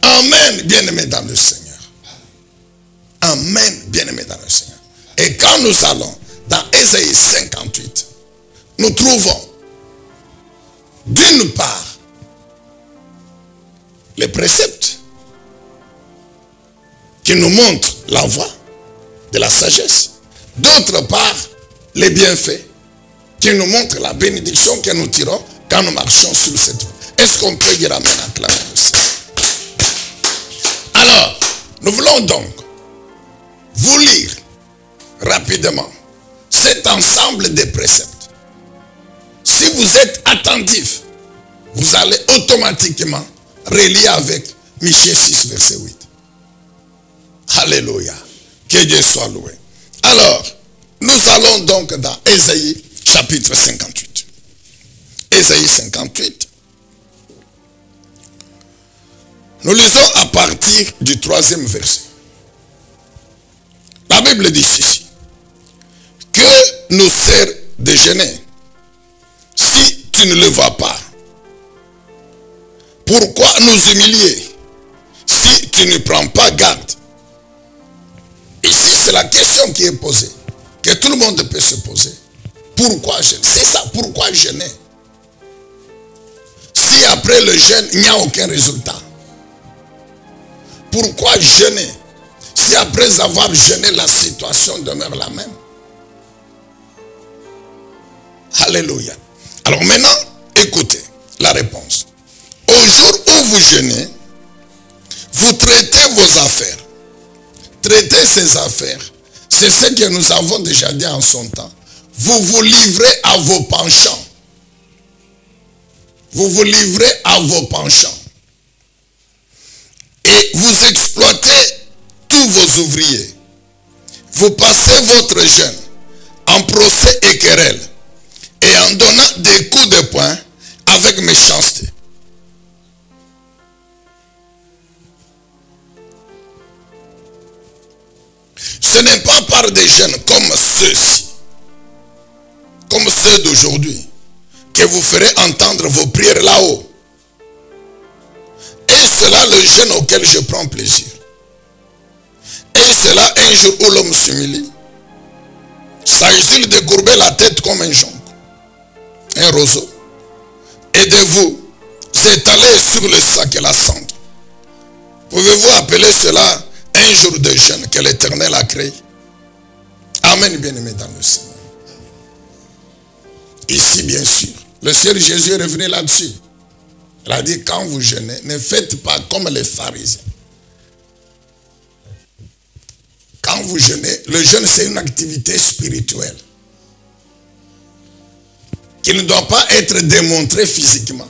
Amen, bien-aimés dans le Seigneur. Amen, bien-aimés dans le Seigneur. Et quand nous allons dans Ésaïe 58, nous trouvons d'une part les préceptes qui nous montrent la voie de la sagesse. D'autre part, les bienfaits qui nous montrent la bénédiction que nous tirons quand nous marchons sur cette voie. Est-ce qu'on peut dire amen à cela? Alors, nous voulons donc vous lire rapidement cet ensemble de préceptes. Si vous êtes attentif, vous allez automatiquement relier avec Michée 6, verset 8. Alléluia. Que Dieu soit loué. Alors, nous allons donc dans Ésaïe chapitre 58. Ésaïe 58. Nous lisons à partir du 3e verset. La Bible dit ceci. Que nous sert de jeûner si tu ne le vois pas? Pourquoi nous humilier si tu ne prends pas garde? Ici, c'est la question qui est posée, que tout le monde peut se poser. Pourquoi jeûner? C'est ça, pourquoi jeûner? Si après le jeûne, il n'y a aucun résultat. Pourquoi jeûner? Si après avoir jeûné, la situation demeure la même. Alléluia. Alors maintenant, écoutez la réponse. Au jour où vous jeûnez, vous traitez vos affaires. Traiter ces affaires, c'est ce que nous avons déjà dit en son temps. Vous vous livrez à vos penchants. Vous vous livrez à vos penchants. Et vous exploitez tous vos ouvriers. Vous passez votre jeûne en procès et querelle et en donnant des coups de poing avec méchanceté. Ce n'est pas par des jeûnes comme ceux-ci, comme ceux d'aujourd'hui, que vous ferez entendre vos prières là-haut. Et cela le jeûne auquel je prends plaisir. Et cela un jour où l'homme s'humilie. S'agit-il de courber la tête comme un jonc, un roseau, et de vous étaler sur le sac et la cendre? Pouvez-vous appeler cela un jour de jeûne que l'Éternel a créé? Amen, bien-aimé dans le Seigneur. Ici, bien sûr, le Seigneur Jésus est revenu là-dessus. Il a dit, quand vous jeûnez, ne faites pas comme les pharisiens. Quand vous jeûnez, le jeûne c'est une activité spirituelle qui ne doit pas être démontrée physiquement.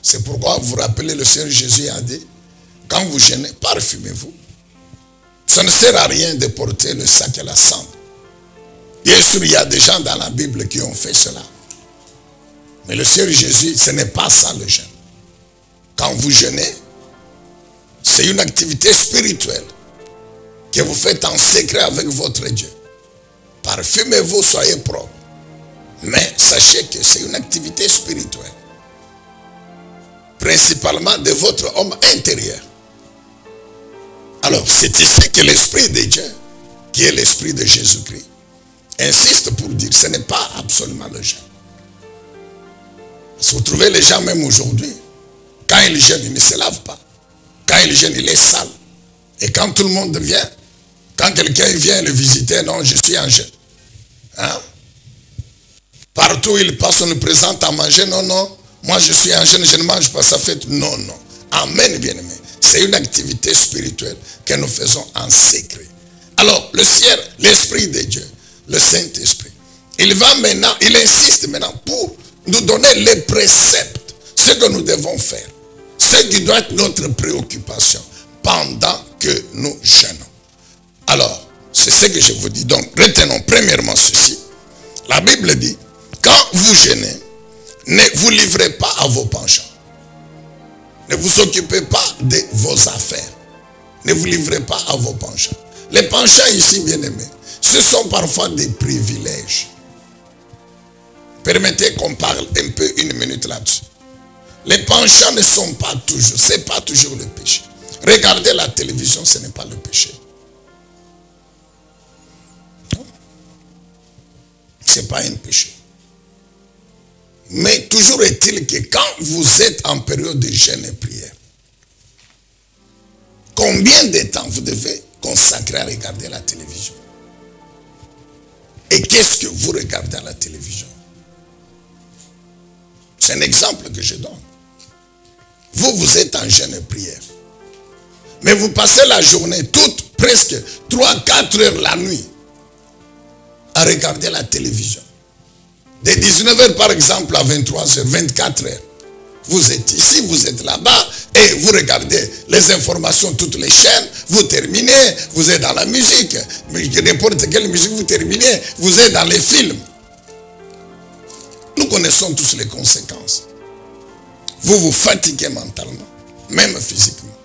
C'est pourquoi vous vous rappelez, le Seigneur Jésus a dit, quand vous jeûnez, parfumez-vous. Ça ne sert à rien de porter le sac et la cendre. Bien sûr, il y a des gens dans la Bible qui ont fait cela. Mais le Seigneur Jésus, ce n'est pas ça le jeûne. Quand vous jeûnez, c'est une activité spirituelle que vous faites en secret avec votre Dieu. Parfumez-vous, soyez propres. Mais sachez que c'est une activité spirituelle. Principalement de votre homme intérieur. Alors, c'est ici que l'Esprit de Dieu qui est l'esprit de Jésus-Christ, insiste pour dire que ce n'est pas absolument le jeûne. Parce que vous trouvez les gens même aujourd'hui, quand ils jeûnent, ils ne se lavent pas. Quand ils jeûnent, il est sale. Et quand tout le monde vient, quand quelqu'un vient le visiter, non, je suis en jeûne. Hein? Partout où il passe, on le présente à manger. Non, non, moi je suis en jeûne, je ne mange pas, ça fait... Non, non. Amen, bien-aimé. C'est une activité spirituelle que nous faisons en secret. Alors, le ciel, l'Esprit de Dieu, le Saint-Esprit, il va maintenant, il insiste maintenant pour nous donner les préceptes, ce que nous devons faire, ce qui doit être notre préoccupation pendant que nous jeûnons. Alors, c'est ce que je vous dis. Donc, retenons premièrement ceci. La Bible dit, quand vous jeûnez, ne vous livrez pas à vos penchants. Ne vous occupez pas de vos affaires. Ne vous livrez pas à vos penchants. Les penchants ici, bien-aimés, ce sont parfois des privilèges. Permettez qu'on parle un peu une minute là-dessus. Les penchants ne sont pas toujours, ce n'est pas toujours le péché. Regarder la télévision, ce n'est pas le péché. Ce n'est pas un péché. Mais toujours est-il que quand vous êtes en période de jeûne et prière, combien de temps vous devez consacrer à regarder la télévision? Et qu'est-ce que vous regardez à la télévision? C'est un exemple que je donne. Vous êtes en jeûne et prière. Mais vous passez la journée toute, presque 3-4 heures la nuit, à regarder la télévision. De 19h par exemple à 23h, 24h. Vous êtes ici, vous êtes là-bas et vous regardez les informations, toutes les chaînes, vous terminez, vous êtes dans la musique. Mais n'importe quelle musique vous terminez, vous êtes dans les films. Nous connaissons tous les conséquences. Vous vous fatiguez mentalement, même physiquement.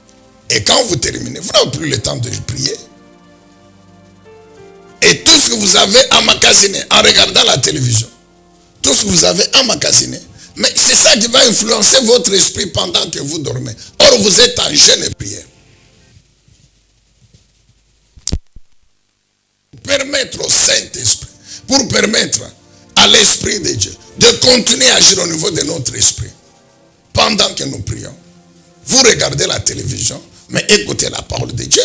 Et quand vous terminez, vous n'avez plus le temps de prier. Et tout ce que vous avez emmagasiné en regardant la télévision, tout ce que vous avez emmagasiné, mais c'est ça qui va influencer votre esprit pendant que vous dormez. Or, vous êtes en jeûne et prière. Pour permettre au Saint-Esprit, pour permettre à l'Esprit de Dieu de continuer à agir au niveau de notre esprit, pendant que nous prions, vous regardez la télévision, mais écoutez la parole de Dieu.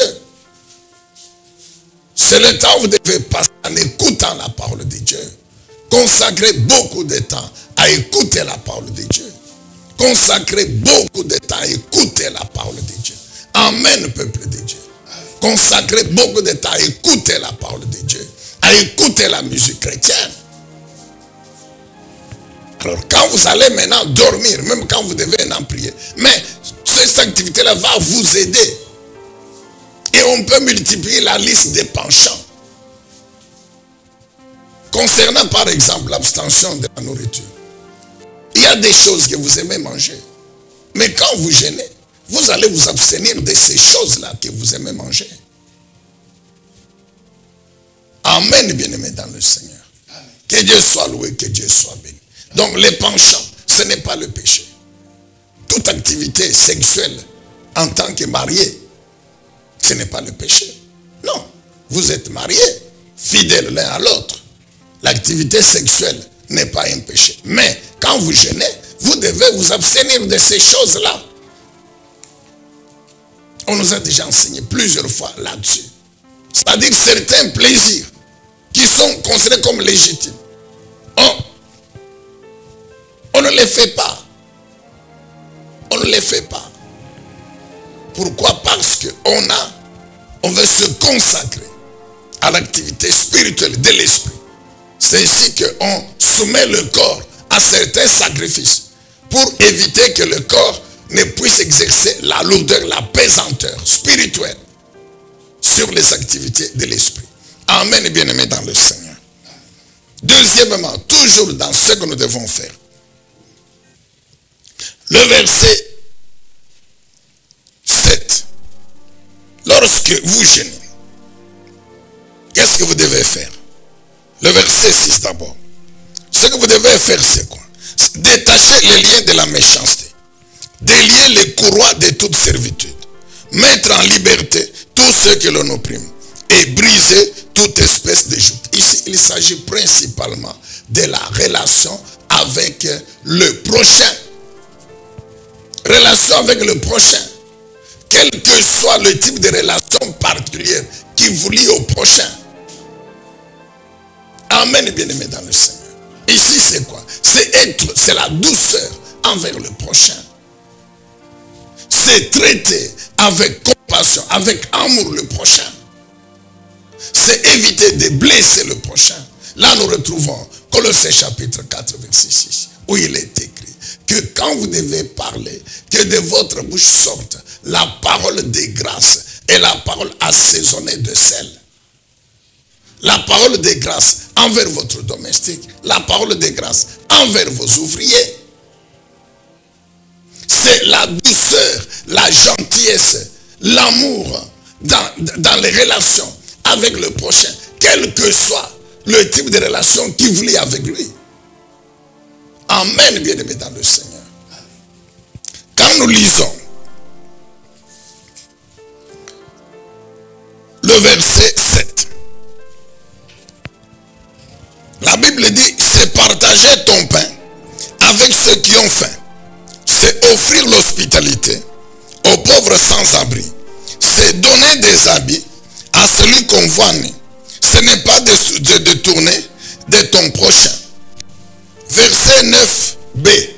C'est le temps où vous devez passer en écoutant la parole de Dieu. Consacrez beaucoup de temps à écouter la parole de Dieu. Consacrez beaucoup de temps à écouter la parole de Dieu. Amen, peuple de Dieu. Consacrez beaucoup de temps à écouter la parole de Dieu. À écouter la musique chrétienne. Alors, quand vous allez maintenant dormir, même quand vous devez en prier, mais cette activité-là va vous aider. Et on peut multiplier la liste des penchants. Concernant par exemple l'abstention de la nourriture, il y a des choses que vous aimez manger. Mais quand vous jeûnez, vous allez vous abstenir de ces choses-là que vous aimez manger. Amen, bien-aimé dans le Seigneur. Que Dieu soit loué, que Dieu soit béni. Donc les penchants, ce n'est pas le péché. Toute activité sexuelle en tant que marié, ce n'est pas le péché. Non, vous êtes mariés, fidèles l'un à l'autre. L'activité sexuelle n'est pas un péché. Mais quand vous jeûnez, vous devez vous abstenir de ces choses-là. On nous a déjà enseigné plusieurs fois là-dessus. C'est-à-dire certains plaisirs qui sont considérés comme légitimes. On ne les fait pas. On ne les fait pas. Pourquoi? Parce qu'on veut se consacrer à l'activité spirituelle de l'esprit. C'est ici qu'on soumet le corps à certains sacrifices pour éviter que le corps ne puisse exercer la lourdeur, la pesanteur spirituelle sur les activités de l'esprit. Amen, bien-aimé dans le Seigneur. Deuxièmement, toujours dans ce que nous devons faire. Le verset 7. Lorsque vous jeûnez, qu'est-ce que vous devez faire? Le verset 6 d'abord. Ce que vous devez faire, c'est quoi? Détacher les liens de la méchanceté. Délier les courroies de toute servitude. Mettre en liberté tous ceux qui l'on opprime. Et briser toute espèce de joute. Ici, il s'agit principalement de la relation avec le prochain. Relation avec le prochain. Quel que soit le type de relation particulière qui vous lie au prochain. Amen, bien-aimé dans le Seigneur. Ici, c'est quoi? C'est la douceur envers le prochain. C'est traiter avec compassion, avec amour le prochain. C'est éviter de blesser le prochain. Là, nous retrouvons Colossiens chapitre 4, verset 6, où il est écrit que quand vous devez parler, que de votre bouche sorte la parole de grâce et la parole assaisonnée de sel. La parole de grâce envers votre domestique, la parole de grâce envers vos ouvriers. C'est la douceur, la gentillesse, l'amour dans les relations avec le prochain, quel que soit le type de relation qui vous lie avec lui. Amen, bien-aimé dans le Seigneur. Quand nous lisons le verset 7, la Bible dit, c'est partager ton pain avec ceux qui ont faim. C'est offrir l'hospitalité aux pauvres sans abri. C'est donner des habits à celui qu'on voit nu. Ce n'est pas de détourner de ton prochain. Verset 9b.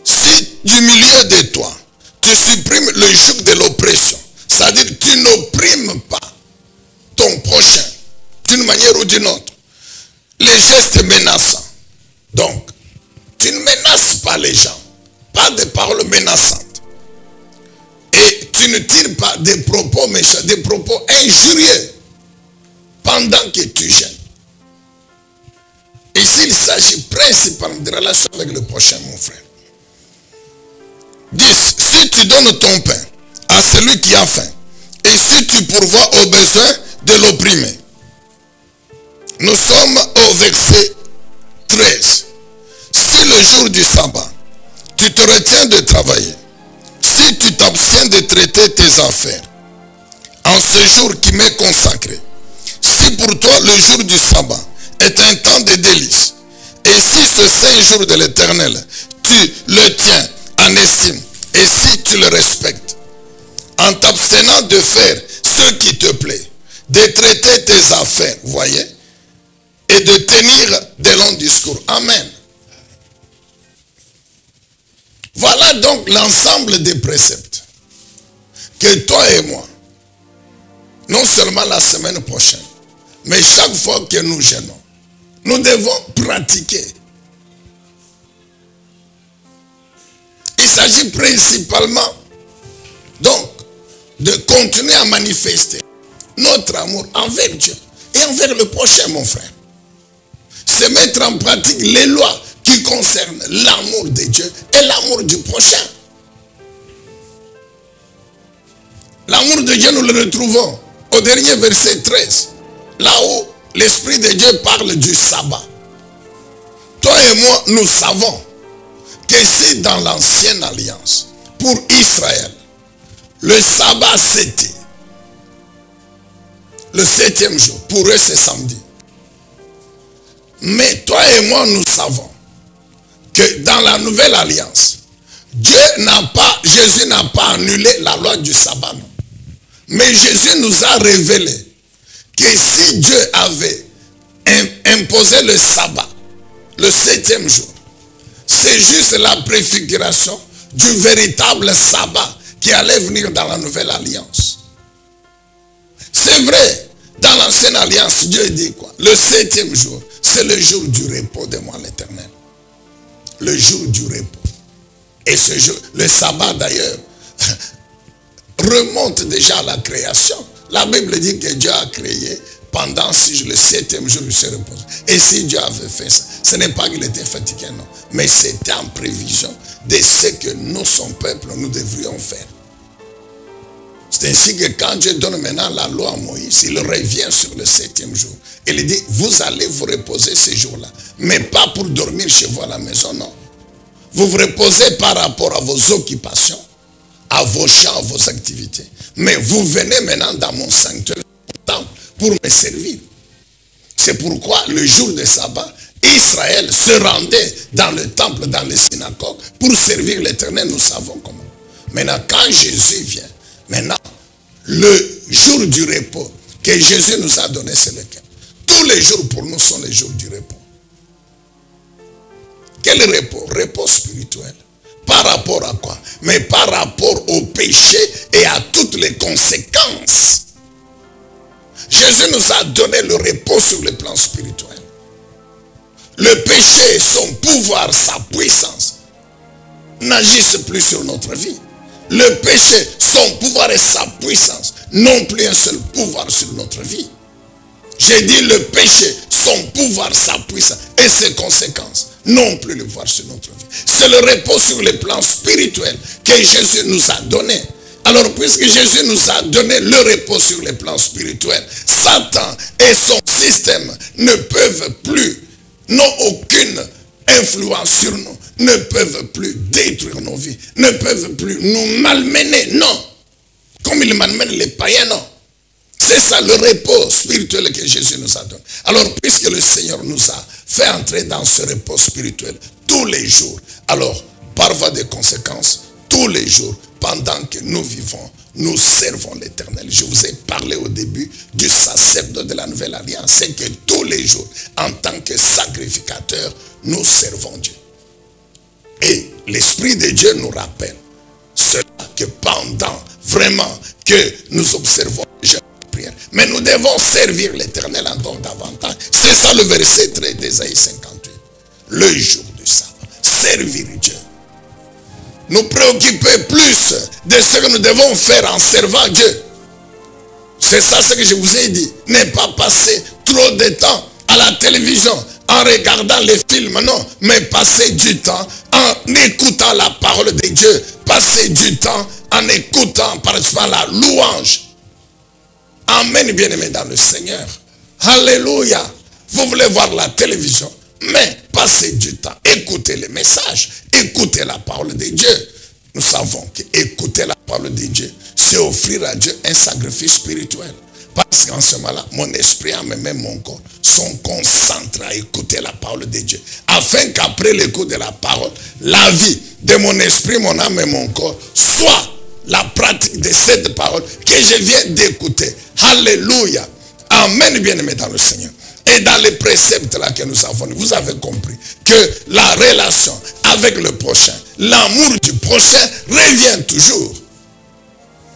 Si du milieu de toi, tu supprimes le joug de l'oppression, c'est-à-dire que tu n'opprimes pas ton prochain d'une manière ou d'une autre, les gestes menaçants. Donc, tu ne menaces pas les gens, pas de paroles menaçantes. Et tu ne tires pas des propos méchants, des propos injurieux pendant que tu gênes. Ici, il s'agit principalement de relations avec le prochain, mon frère. 10. Si tu donnes ton pain à celui qui a faim, et si tu pourvois aux besoins de l'opprimé. Nous sommes au verset 13. Si le jour du sabbat, tu te retiens de travailler, si tu t'abstiens de traiter tes affaires, en ce jour qui m'est consacré, si pour toi le jour du sabbat est un temps de délices, et si ce saint jour de l'Éternel, tu le tiens en estime, et si tu le respectes, en t'abstenant de faire ce qui te plaît, de traiter tes affaires, voyez, et de tenir des longs discours. Amen. Voilà donc l'ensemble des préceptes que toi et moi, non seulement la semaine prochaine, mais chaque fois que nous jeûnons, nous devons pratiquer. Il s'agit principalement donc de continuer à manifester notre amour envers Dieu et envers le prochain, mon frère. C'est mettre en pratique les lois qui concernent l'amour de Dieu et l'amour du prochain. L'amour de Dieu, nous le retrouvons au dernier verset 13, là où l'Esprit de Dieu parle du sabbat. Toi et moi, nous savons que si dans l'ancienne alliance, pour Israël, le sabbat c'était le 7e jour, pour eux c'est samedi. Mais toi et moi, nous savons que dans la nouvelle alliance, Jésus n'a pas annulé la loi du sabbat, non. Mais Jésus nous a révélé que si Dieu avait imposé le sabbat, le 7e jour, c'est juste la préfiguration du véritable sabbat qui allait venir dans la nouvelle alliance. C'est vrai, dans l'ancienne alliance, Dieu dit quoi? Le 7e jour, c'est le jour du repos de moi l'Éternel. Le jour du repos. Et ce jour, le sabbat d'ailleurs, remonte déjà à la création. La Bible dit que Dieu a créé pendant 6 jours, le 7e jour, il se repose. Et si Dieu avait fait ça, ce n'est pas qu'il était fatigué, non. Mais c'était en prévision de ce que nous, son peuple, nous devrions faire. C'est ainsi que quand Dieu donne maintenant la loi à Moïse, il revient sur le 7e jour. Il dit, vous allez vous reposer ces jours-là. Mais pas pour dormir chez vous à la maison, non. Vous vous reposez par rapport à vos occupations, à vos champs, à vos activités. Mais vous venez maintenant dans mon sanctuaire pour me servir. C'est pourquoi le jour de sabbat, Israël se rendait dans le temple, dans les synagogues, pour servir l'Éternel. Nous savons comment. Maintenant, quand Jésus vient, maintenant, le jour du repos que Jésus nous a donné, c'est lequel? Tous les jours pour nous sont les jours du repos. Quel repos? Repos spirituel. Par rapport à quoi? Mais par rapport au péché et à toutes les conséquences. Jésus nous a donné le repos sur le plan spirituel. Le péché, son pouvoir, sa puissance n'agissent plus sur notre vie. Le péché, son pouvoir et sa puissance n'ont plus un seul pouvoir sur notre vie. J'ai dit le péché, son pouvoir, sa puissance et ses conséquences n'ont plus le pouvoir sur notre vie. C'est le repos sur le plan spirituel que Jésus nous a donné. Alors, puisque Jésus nous a donné le repos sur le plan spirituel, Satan et son système ne peuvent plus, n'ont aucune influence sur nous, ne peuvent plus détruire nos vies, ne peuvent plus nous malmener, non. Comme ils malmènent les païens, non. C'est ça le repos spirituel que Jésus nous a donné. Alors, puisque le Seigneur nous a fait entrer dans ce repos spirituel tous les jours, alors, par voie de conséquences, tous les jours, pendant que nous vivons, nous servons l'Éternel. Je vous ai parlé au début du sacerdoce de la Nouvelle Alliance. C'est que tous les jours, en tant que sacrificateur, nous servons Dieu. Et l'Esprit de Dieu nous rappelle cela, que pendant vraiment que nous observons les prières, mais nous devons servir l'Éternel encore davantage. C'est ça le verset 13 d'Ésaïe 58. Le jour du sabbat, servir Dieu. Nous préoccuper plus de ce que nous devons faire en servant Dieu. C'est ça ce que je vous ai dit. Ne pas passer trop de temps à la télévision en regardant les films, non. Mais passer du temps en écoutant la parole de Dieu. Passer du temps en écoutant par exemple la louange. Amen, bien-aimés dans le Seigneur. Alléluia. Vous voulez voir la télévision, mais passez du temps, écoutez les messages, écoutez la parole de Dieu. Nous savons qu'écouter la parole de Dieu, c'est offrir à Dieu un sacrifice spirituel. Parce qu'en ce moment-là, mon esprit, âme et même mon corps sont concentrés à écouter la parole de Dieu. Afin qu'après l'écoute de la parole, la vie de mon esprit, mon âme et mon corps soit la pratique de cette parole que je viens d'écouter. Alléluia. Amen, bien-aimés dans le Seigneur. Et dans les préceptes là que nous avons, vous avez compris que la relation avec le prochain, l'amour du prochain revient toujours.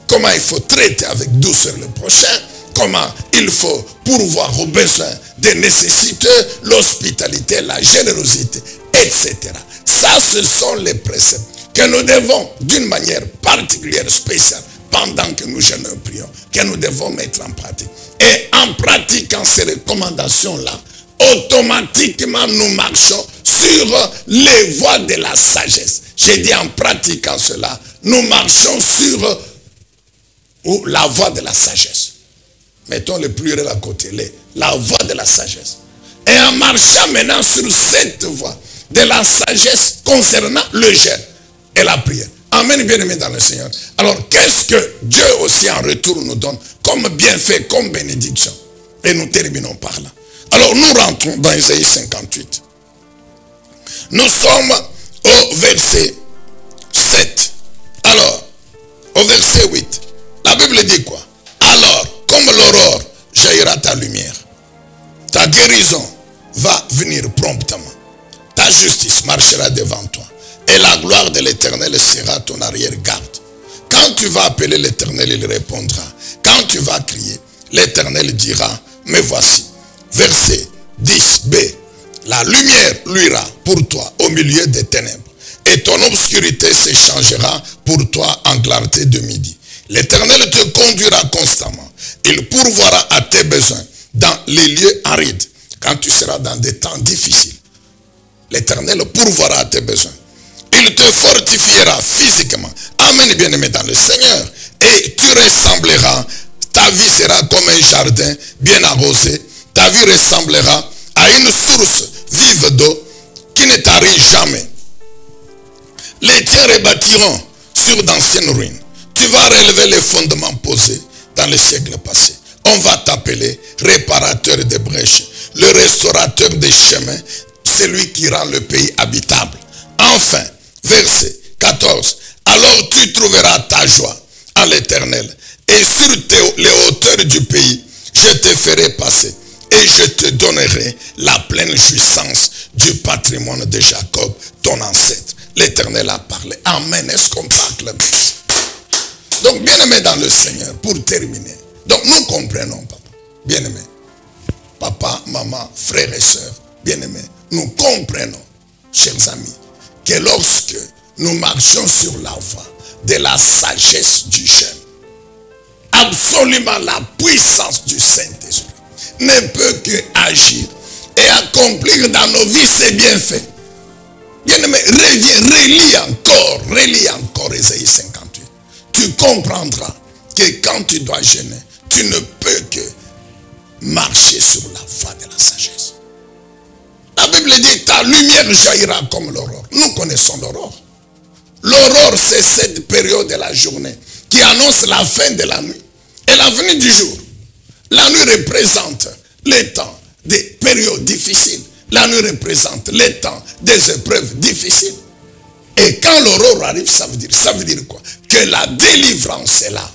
Comment il faut traiter avec douceur le prochain, comment il faut pourvoir aux besoins des nécessiteux, l'hospitalité, la générosité, etc. Ça, ce sont les préceptes que nous devons, d'une manière particulière, spéciale, pendant que nous jeûnons, prions, que nous devons mettre en pratique. Et en pratiquant ces recommandations-là, automatiquement nous marchons sur les voies de la sagesse. J'ai dit en pratiquant cela, nous marchons sur la voie de la sagesse. Mettons le pluriel à côté, la voie de la sagesse. Et en marchant maintenant sur cette voie de la sagesse concernant le jeûne et la prière. Amen, bien-aimés dans le Seigneur. Alors, qu'est-ce que Dieu aussi en retour nous donne comme bienfait, comme bénédiction? Et nous terminons par là. Alors, nous rentrons dans Ésaïe 58. Nous sommes au verset 7. Alors, au verset 8, la Bible dit quoi? Alors, comme l'aurore jaillira ta lumière, ta guérison va venir promptement. Ta justice marchera devant toi. Et la gloire de l'Éternel sera ton arrière-garde. Quand tu vas appeler l'Éternel, il répondra. Quand tu vas crier, l'Éternel dira, me voici. Verset 10b. La lumière luira pour toi au milieu des ténèbres. Et ton obscurité s'échangera pour toi en clarté de midi. L'Éternel te conduira constamment. Il pourvoira à tes besoins dans les lieux arides. Quand tu seras dans des temps difficiles, l'Éternel pourvoira à tes besoins. Il te fortifiera physiquement. Amen, bien-aimé dans le Seigneur. Et tu ressembleras, ta vie sera comme un jardin bien arrosé. Ta vie ressemblera à une source vive d'eau qui ne tarit jamais. Les tiens rebâtiront sur d'anciennes ruines. Tu vas relever les fondements posés dans les siècles passés. On va t'appeler réparateur des brèches, le restaurateur des chemins, celui qui rend le pays habitable. Enfin, verset 14. Alors tu trouveras ta joie en l'Éternel, et sur les hauteurs du pays, je te ferai passer, et je te donnerai la pleine jouissance du patrimoine de Jacob, ton ancêtre. L'Éternel a parlé. Amen. Est-ce qu'on peut acclamer? Donc, bien-aimés dans le Seigneur, pour terminer. Donc, nous comprenons, papa. Bien-aimés. Papa, maman, frères et sœurs, bien-aimés. Nous comprenons, chers amis, que lorsque nous marchons sur la voie de la sagesse du jeune, absolument la puissance du Saint-Esprit ne peut que agir et accomplir dans nos vies ses bienfaits. Bien-aimé, relis encore Ésaïe 58. Tu comprendras que quand tu dois jeûner, tu ne peux que marcher sur la voie de la sagesse. La Bible dit, ta lumière jaillira comme l'aurore. Nous connaissons l'aurore. L'aurore, c'est cette période de la journée qui annonce la fin de la nuit et la venue du jour. La nuit représente les temps des périodes difficiles. La nuit représente les temps des épreuves difficiles. Et quand l'aurore arrive, ça veut dire quoi? Que la délivrance est là.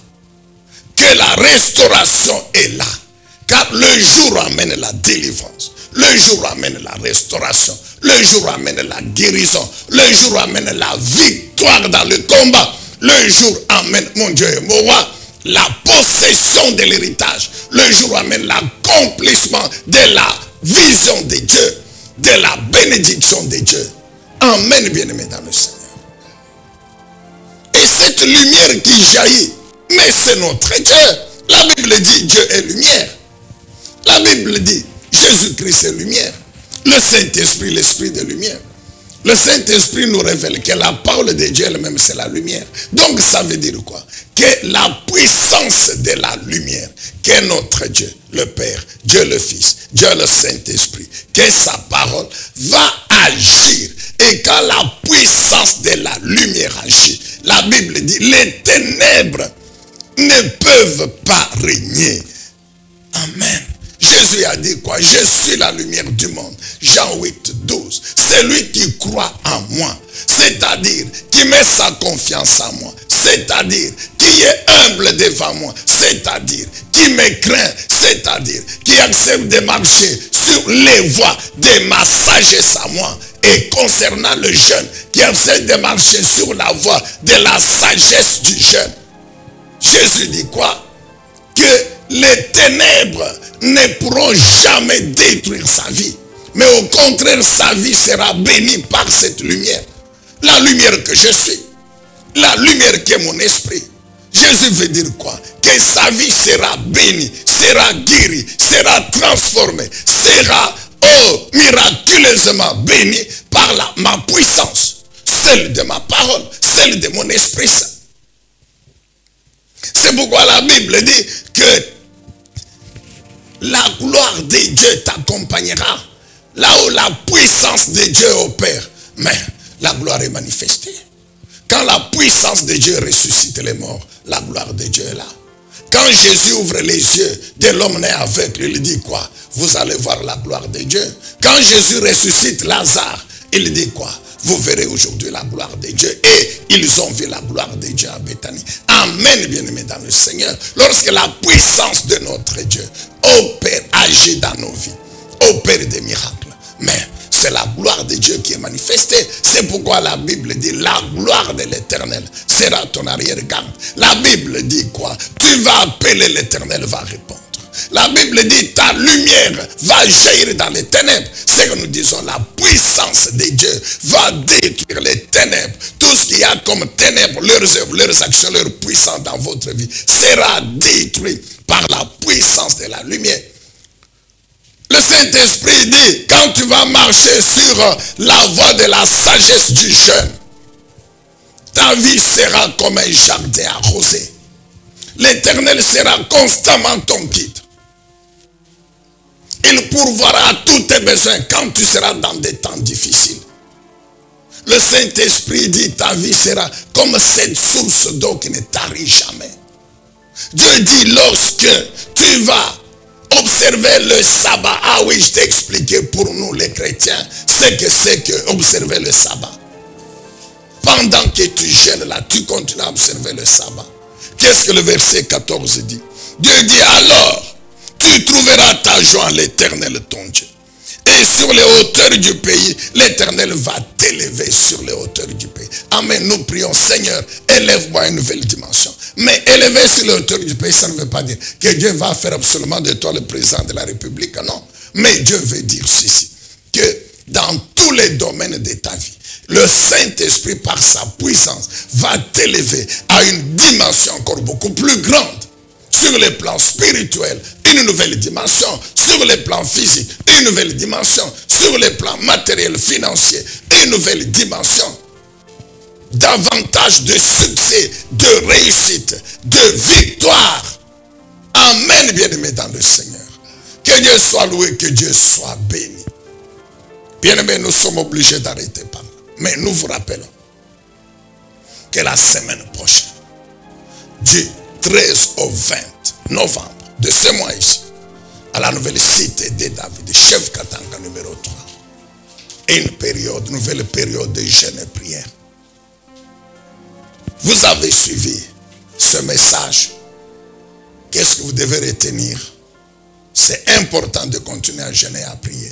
Que la restauration est là. Car le jour amène la délivrance. Le jour amène la restauration. Le jour amène la guérison. Le jour amène la victoire dans le combat. Le jour amène, mon Dieu et mon roi, la possession de l'héritage. Le jour amène l'accomplissement de la vision de Dieu, de la bénédiction de Dieu. Amen, bien-aimé dans le Seigneur. Et cette lumière qui jaillit, mais c'est notre Dieu. La Bible dit Dieu est lumière. La Bible dit Jésus-Christ est lumière. Le Saint-Esprit, l'Esprit de lumière. Le Saint-Esprit nous révèle que la parole de Dieu elle-même, c'est la lumière. Donc ça veut dire quoi? Que la puissance de la lumière, que notre Dieu, le Père, Dieu le Fils, Dieu le Saint-Esprit, que sa parole va agir. Et quand la puissance de la lumière agit, la Bible dit, les ténèbres ne peuvent pas régner. Amen. Jésus a dit quoi? Je suis la lumière du monde. Jean 8, 12. Celui qui croit en moi, c'est-à-dire qui met sa confiance en moi, c'est-à-dire qui est humble devant moi, c'est-à-dire qui me craint, c'est-à-dire qui accepte de marcher sur les voies de ma sagesse à moi. Et concernant le jeune, qui accepte de marcher sur la voie de la sagesse du jeune, Jésus dit quoi? Que les ténèbres ne pourront jamais détruire sa vie. Mais au contraire, sa vie sera bénie par cette lumière. La lumière que je suis. La lumière qui est mon esprit. Jésus veut dire quoi? Que sa vie sera bénie, sera guérie, sera transformée, sera miraculeusement bénie par ma puissance. Celle de ma parole, celle de mon esprit saint. C'est pourquoi la Bible dit que la gloire de Dieu t'accompagnera. Là où la puissance de Dieu opère, mais la gloire est manifestée. Quand la puissance de Dieu ressuscite les morts, la gloire de Dieu est là. Quand Jésus ouvre les yeux de l'homme né aveugle, il dit quoi? Vous allez voir la gloire de Dieu. Quand Jésus ressuscite Lazare, il dit quoi? Vous verrez aujourd'hui la gloire de Dieu. Et ils ont vu la gloire de Dieu à Béthanie. Amen, bien-aimés dans le Seigneur. Lorsque la puissance de notre Dieu opère, agit dans nos vies, opère des miracles. Mais c'est la gloire de Dieu qui est manifestée. C'est pourquoi la Bible dit la gloire de l'Éternel sera ton arrière-garde. La Bible dit quoi? Tu vas appeler, l'Éternel va répondre. La Bible dit ta lumière va jaillir dans les ténèbres. C'est que nous disons la puissance de Dieu va détruire les ténèbres. Tout ce qu'il y a comme ténèbres, leurs œuvres, leurs actions, leur puissance dans votre vie sera détruit par la puissance de la lumière. Le Saint-Esprit dit, quand tu vas marcher sur la voie de la sagesse du jeune, ta vie sera comme un jardin arrosé. L'Éternel sera constamment ton guide. Il pourvoira à tous tes besoins quand tu seras dans des temps difficiles. Le Saint-Esprit dit, ta vie sera comme cette source d'eau qui ne tarit jamais. Dieu dit, lorsque tu vas observer le sabbat. Ah oui, je t'ai expliqué pour nous les chrétiens ce que c'est que observer le sabbat. Pendant que tu gênes là, tu continues à observer le sabbat. Qu'est-ce que le verset 14 dit? Dieu dit alors, tu trouveras ta joie en l'Éternel ton Dieu. Et sur les hauteurs du pays, l'Éternel va t'élever sur les hauteurs du pays. Amen. Nous prions, Seigneur, élève-moi à une nouvelle dimension. Mais élever sur les hauteurs du pays, ça ne veut pas dire que Dieu va faire absolument de toi le président de la République. Non. Mais Dieu veut dire ceci, que dans tous les domaines de ta vie, le Saint-Esprit, par sa puissance, va t'élever à une dimension encore beaucoup plus grande. Sur les plans spirituels, une nouvelle dimension. Sur les plans physiques, une nouvelle dimension. Sur les plans matériels, financiers, une nouvelle dimension. Davantage de succès, de réussite, de victoire. Amen, bien-aimés dans le Seigneur. Que Dieu soit loué, que Dieu soit béni. Bien-aimés, nous sommes obligés d'arrêter par là. Mais nous vous rappelons que la semaine prochaine, du 13 au 20 novembre de ce mois ici, à la nouvelle cité de David, chef Katanga numéro 3, une nouvelle période de jeûne et prière. Vous avez suivi ce message. Qu'est-ce que vous devez retenir? C'est important de continuer à jeûner et à prier.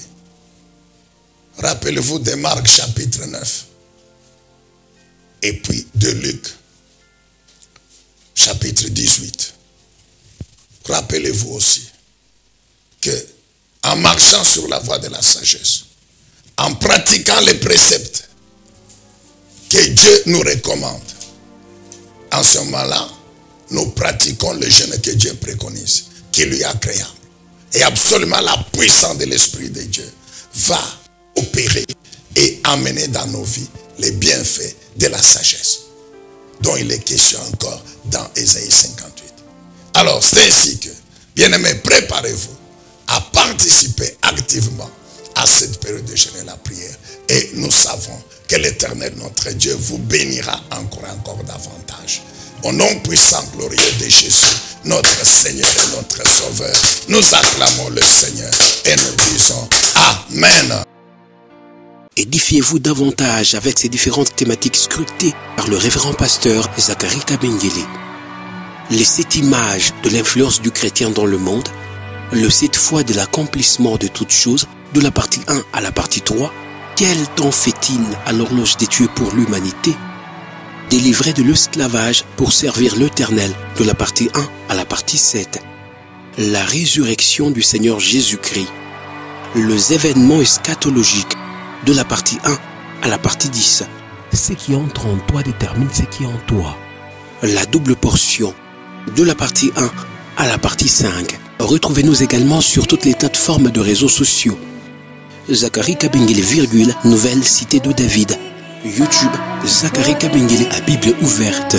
Rappelez-vous de Marc chapitre 9 et puis de Luc chapitre 18. Rappelez-vous aussi que en marchant sur la voie de la sagesse, en pratiquant les préceptes que Dieu nous recommande, en ce moment-là, nous pratiquons le jeûne que Dieu préconise, qui lui est agréable. Et absolument la puissance de l'Esprit de Dieu va opérer et amener dans nos vies les bienfaits de la sagesse, dont il est question encore dans Ésaïe 58. Alors, c'est ainsi que, bien-aimés, préparez-vous à participer activement à cette période de jeûne et la prière. Et nous savons que l'Éternel, notre Dieu, vous bénira encore davantage. Au nom puissant, glorieux de Jésus, notre Seigneur et notre Sauveur, nous acclamons le Seigneur et nous disons Amen. Édifiez-vous davantage avec ces différentes thématiques scrutées par le révérend pasteur Zacharie Kabengele. Les 7 images de l'influence du chrétien dans le monde, le 7 fois de l'accomplissement de toutes choses, de la partie 1 à la partie 3, quel temps fait-il à l'horloge des Dieu pour l'humanité? Délivré de l'esclavage pour servir l'Éternel, de la partie 1 à la partie 7. La résurrection du Seigneur Jésus-Christ. Les événements eschatologiques, de la partie 1 à la partie 10. Ce qui entre en toi détermine ce qui est en toi. La double portion, de la partie 1 à la partie 5. Retrouvez-nous également sur toutes les plateformes de réseaux sociaux. Zacharie Kabengele, nouvelle cité de David. YouTube, Zacharie Kabengele à Bible ouverte.